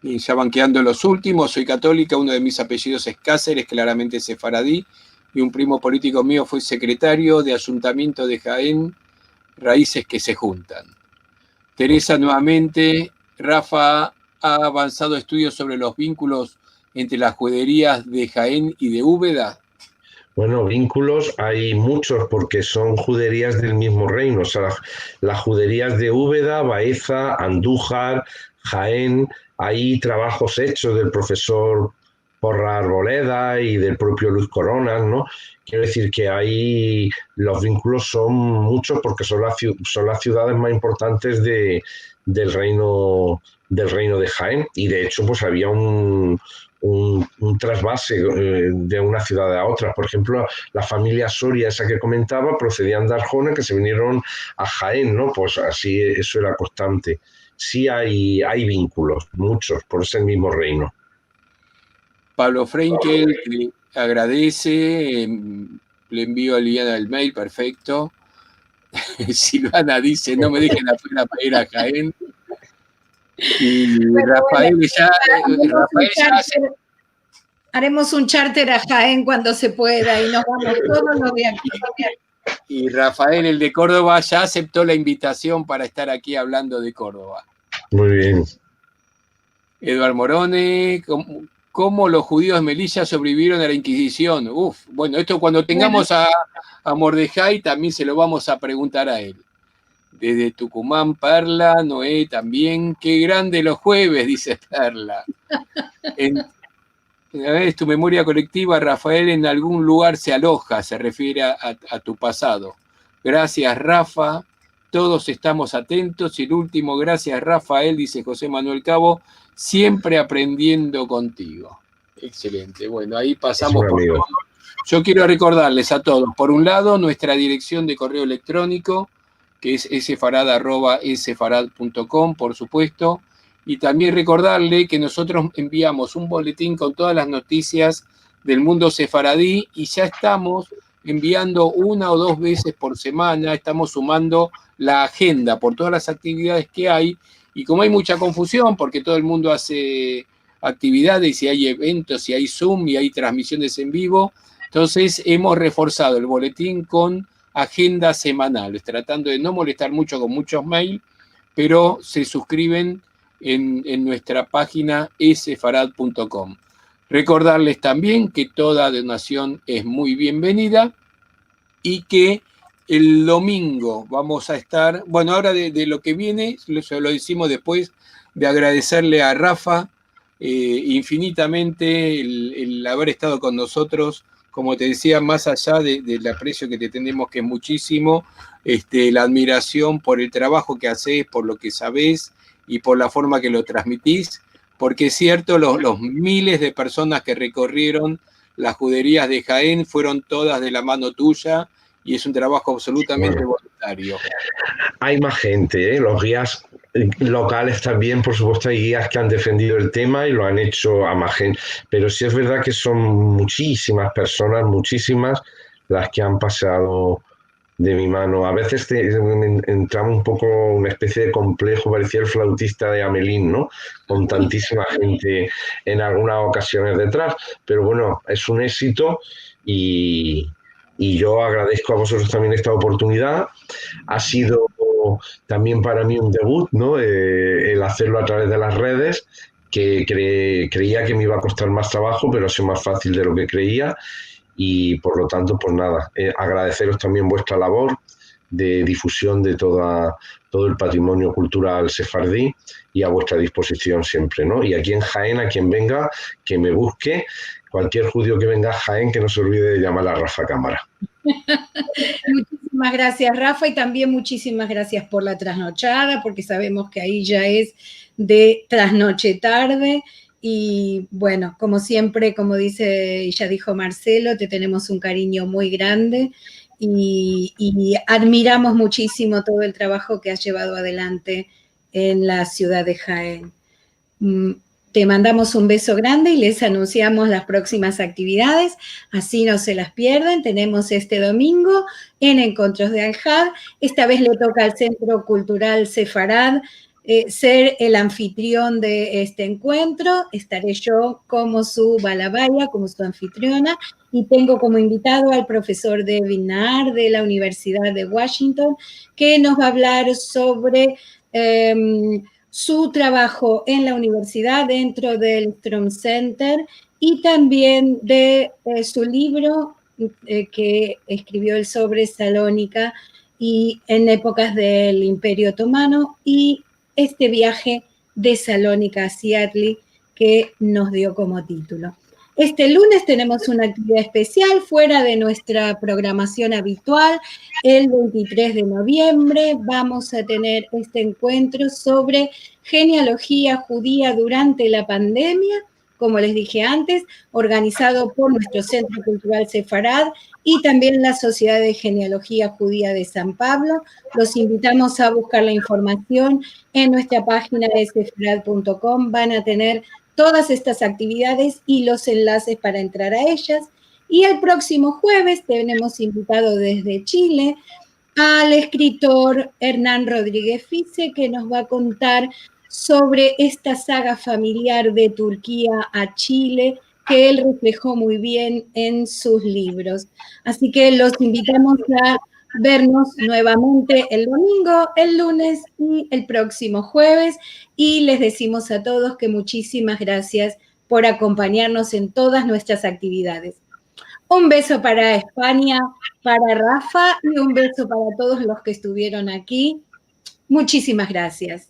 Y ya van quedando los últimos. Soy católica, uno de mis apellidos es Cáceres, claramente sefaradí, y un primo político mío fue secretario de Ayuntamiento de Jaén, raíces que se juntan. Teresa, nuevamente, Rafa ha avanzado estudios sobre los vínculos entre las juderías de Jaén y de Úbeda. Bueno, vínculos hay muchos porque son juderías del mismo reino. O sea, las juderías de Úbeda, Baeza, Andújar, Jaén, hay trabajos hechos del profesor Porra Arboleda y del propio Luis Coronas, ¿no? Quiero decir que ahí los vínculos son muchos porque son las ciudades más importantes del reino de Jaén, y de hecho pues había un trasvase de una ciudad a otra. Por ejemplo, la familia Soria, esa que comentaba, procedían de Arjona, que se vinieron a Jaén, ¿no? Pues así, eso era constante. Sí hay vínculos, muchos, por ese mismo reino. Pablo Frenkel te agradece, le envío a Liliana el mail, perfecto. Silvana dice, no me dejen afuera para ir a Jaén. Y Rafael ya hace... Haremos un charter a Jaén cuando se pueda y nos vamos todos los de aquí. Y Rafael, el de Córdoba, ya aceptó la invitación para estar aquí hablando de Córdoba. Muy bien. Eduard Morone, ¿cómo los judíos de Melilla sobrevivieron a la Inquisición? Bueno, esto cuando tengamos a Mordejai también se lo vamos a preguntar a él. Desde Tucumán, Perla, Noé también. Qué grande los jueves, dice Perla. Es tu memoria colectiva, Rafael, en algún lugar se aloja, se refiere a tu pasado. Gracias, Rafa. Todos estamos atentos. Y el último, gracias, Rafael, dice José Manuel Cabo, siempre aprendiendo contigo. Excelente. Bueno, ahí pasamos por todo. Yo quiero recordarles a todos, por un lado, nuestra dirección de correo electrónico, que es sfarad@sfarad.com, por supuesto, y también recordarle que nosotros enviamos un boletín con todas las noticias del mundo sefaradí y ya estamos enviando 1 o 2 veces por semana, estamos sumando la agenda por todas las actividades que hay, y como hay mucha confusión porque todo el mundo hace actividades y hay eventos y hay Zoom y hay transmisiones en vivo, entonces hemos reforzado el boletín con agendas semanales, tratando de no molestar mucho con muchos mails, pero se suscriben en nuestra página sfarad.com. Recordarles también que toda donación es muy bienvenida y que el domingo vamos a estar, bueno, ahora de lo que viene, lo decimos después de agradecerle a Rafa infinitamente el haber estado con nosotros, como te decía, más allá del aprecio que te tenemos, que es muchísimo, la admiración por el trabajo que haces, por lo que sabés y por la forma que lo transmitís, porque es cierto, los miles de personas que recorrieron las juderías de Jaén fueron todas de la mano tuya y es un trabajo absolutamente voluntario. Hay más gente, ¿eh? Los guías locales también, por supuesto, hay guías que han defendido el tema y lo han hecho a más gente, pero sí es verdad que son muchísimas personas, muchísimas, las que han pasado de mi mano. A veces entraba un poco una especie de complejo, parecía el flautista de Amelín, ¿no? Con tantísima gente en algunas ocasiones detrás, pero bueno, es un éxito y yo agradezco a vosotros también esta oportunidad. Ha sido también para mí un debut, ¿no? El hacerlo a través de las redes, que creía que me iba a costar más trabajo, pero ha sido más fácil de lo que creía y por lo tanto, pues nada, agradeceros también vuestra labor de difusión de todo el patrimonio cultural sefardí y a vuestra disposición siempre, ¿no? Y aquí en Jaén, a quien venga, que me busque, cualquier judío que venga a Jaén, que no se olvide de llamar a Rafa Cámara. Muchísimas gracias, Rafa, y también muchísimas gracias por la trasnochada, porque sabemos que ahí ya es de trasnoche tarde. Y bueno, como siempre, como dice y ya dijo Marcelo, te tenemos un cariño muy grande y admiramos muchísimo todo el trabajo que has llevado adelante en la ciudad de Jaén. Te mandamos un beso grande y les anunciamos las próximas actividades, así no se las pierden. Tenemos este domingo en Encontros de Al-Had. Esta vez le toca al Centro Cultural Sefarad ser el anfitrión de este encuentro. Estaré yo como su balabaya, como su anfitriona, y tengo como invitado al profesor Devin Naar de la Universidad de Washington, que nos va a hablar sobre su trabajo en la universidad dentro del Strom Center y también de su libro que escribió él sobre Salónica y en épocas del Imperio Otomano y este viaje de Salónica a Seattle que nos dio como título. Este lunes tenemos una actividad especial fuera de nuestra programación habitual. El 23 de noviembre vamos a tener este encuentro sobre genealogía judía durante la pandemia, como les dije antes, organizado por nuestro Centro Cultural Sefarad y también la Sociedad de Genealogía Judía de San Pablo. Los invitamos a buscar la información en nuestra página de sefarad.com. Van a tener todas estas actividades y los enlaces para entrar a ellas. Y el próximo jueves tenemos invitado desde Chile al escritor Hernán Rodríguez Fice, que nos va a contar sobre esta saga familiar de Turquía a Chile, que él reflejó muy bien en sus libros. Así que los invitamos a vernos nuevamente el domingo, el lunes y el próximo jueves. Y les decimos a todos que muchísimas gracias por acompañarnos en todas nuestras actividades. Un beso para España, para Rafa y un beso para todos los que estuvieron aquí. Muchísimas gracias.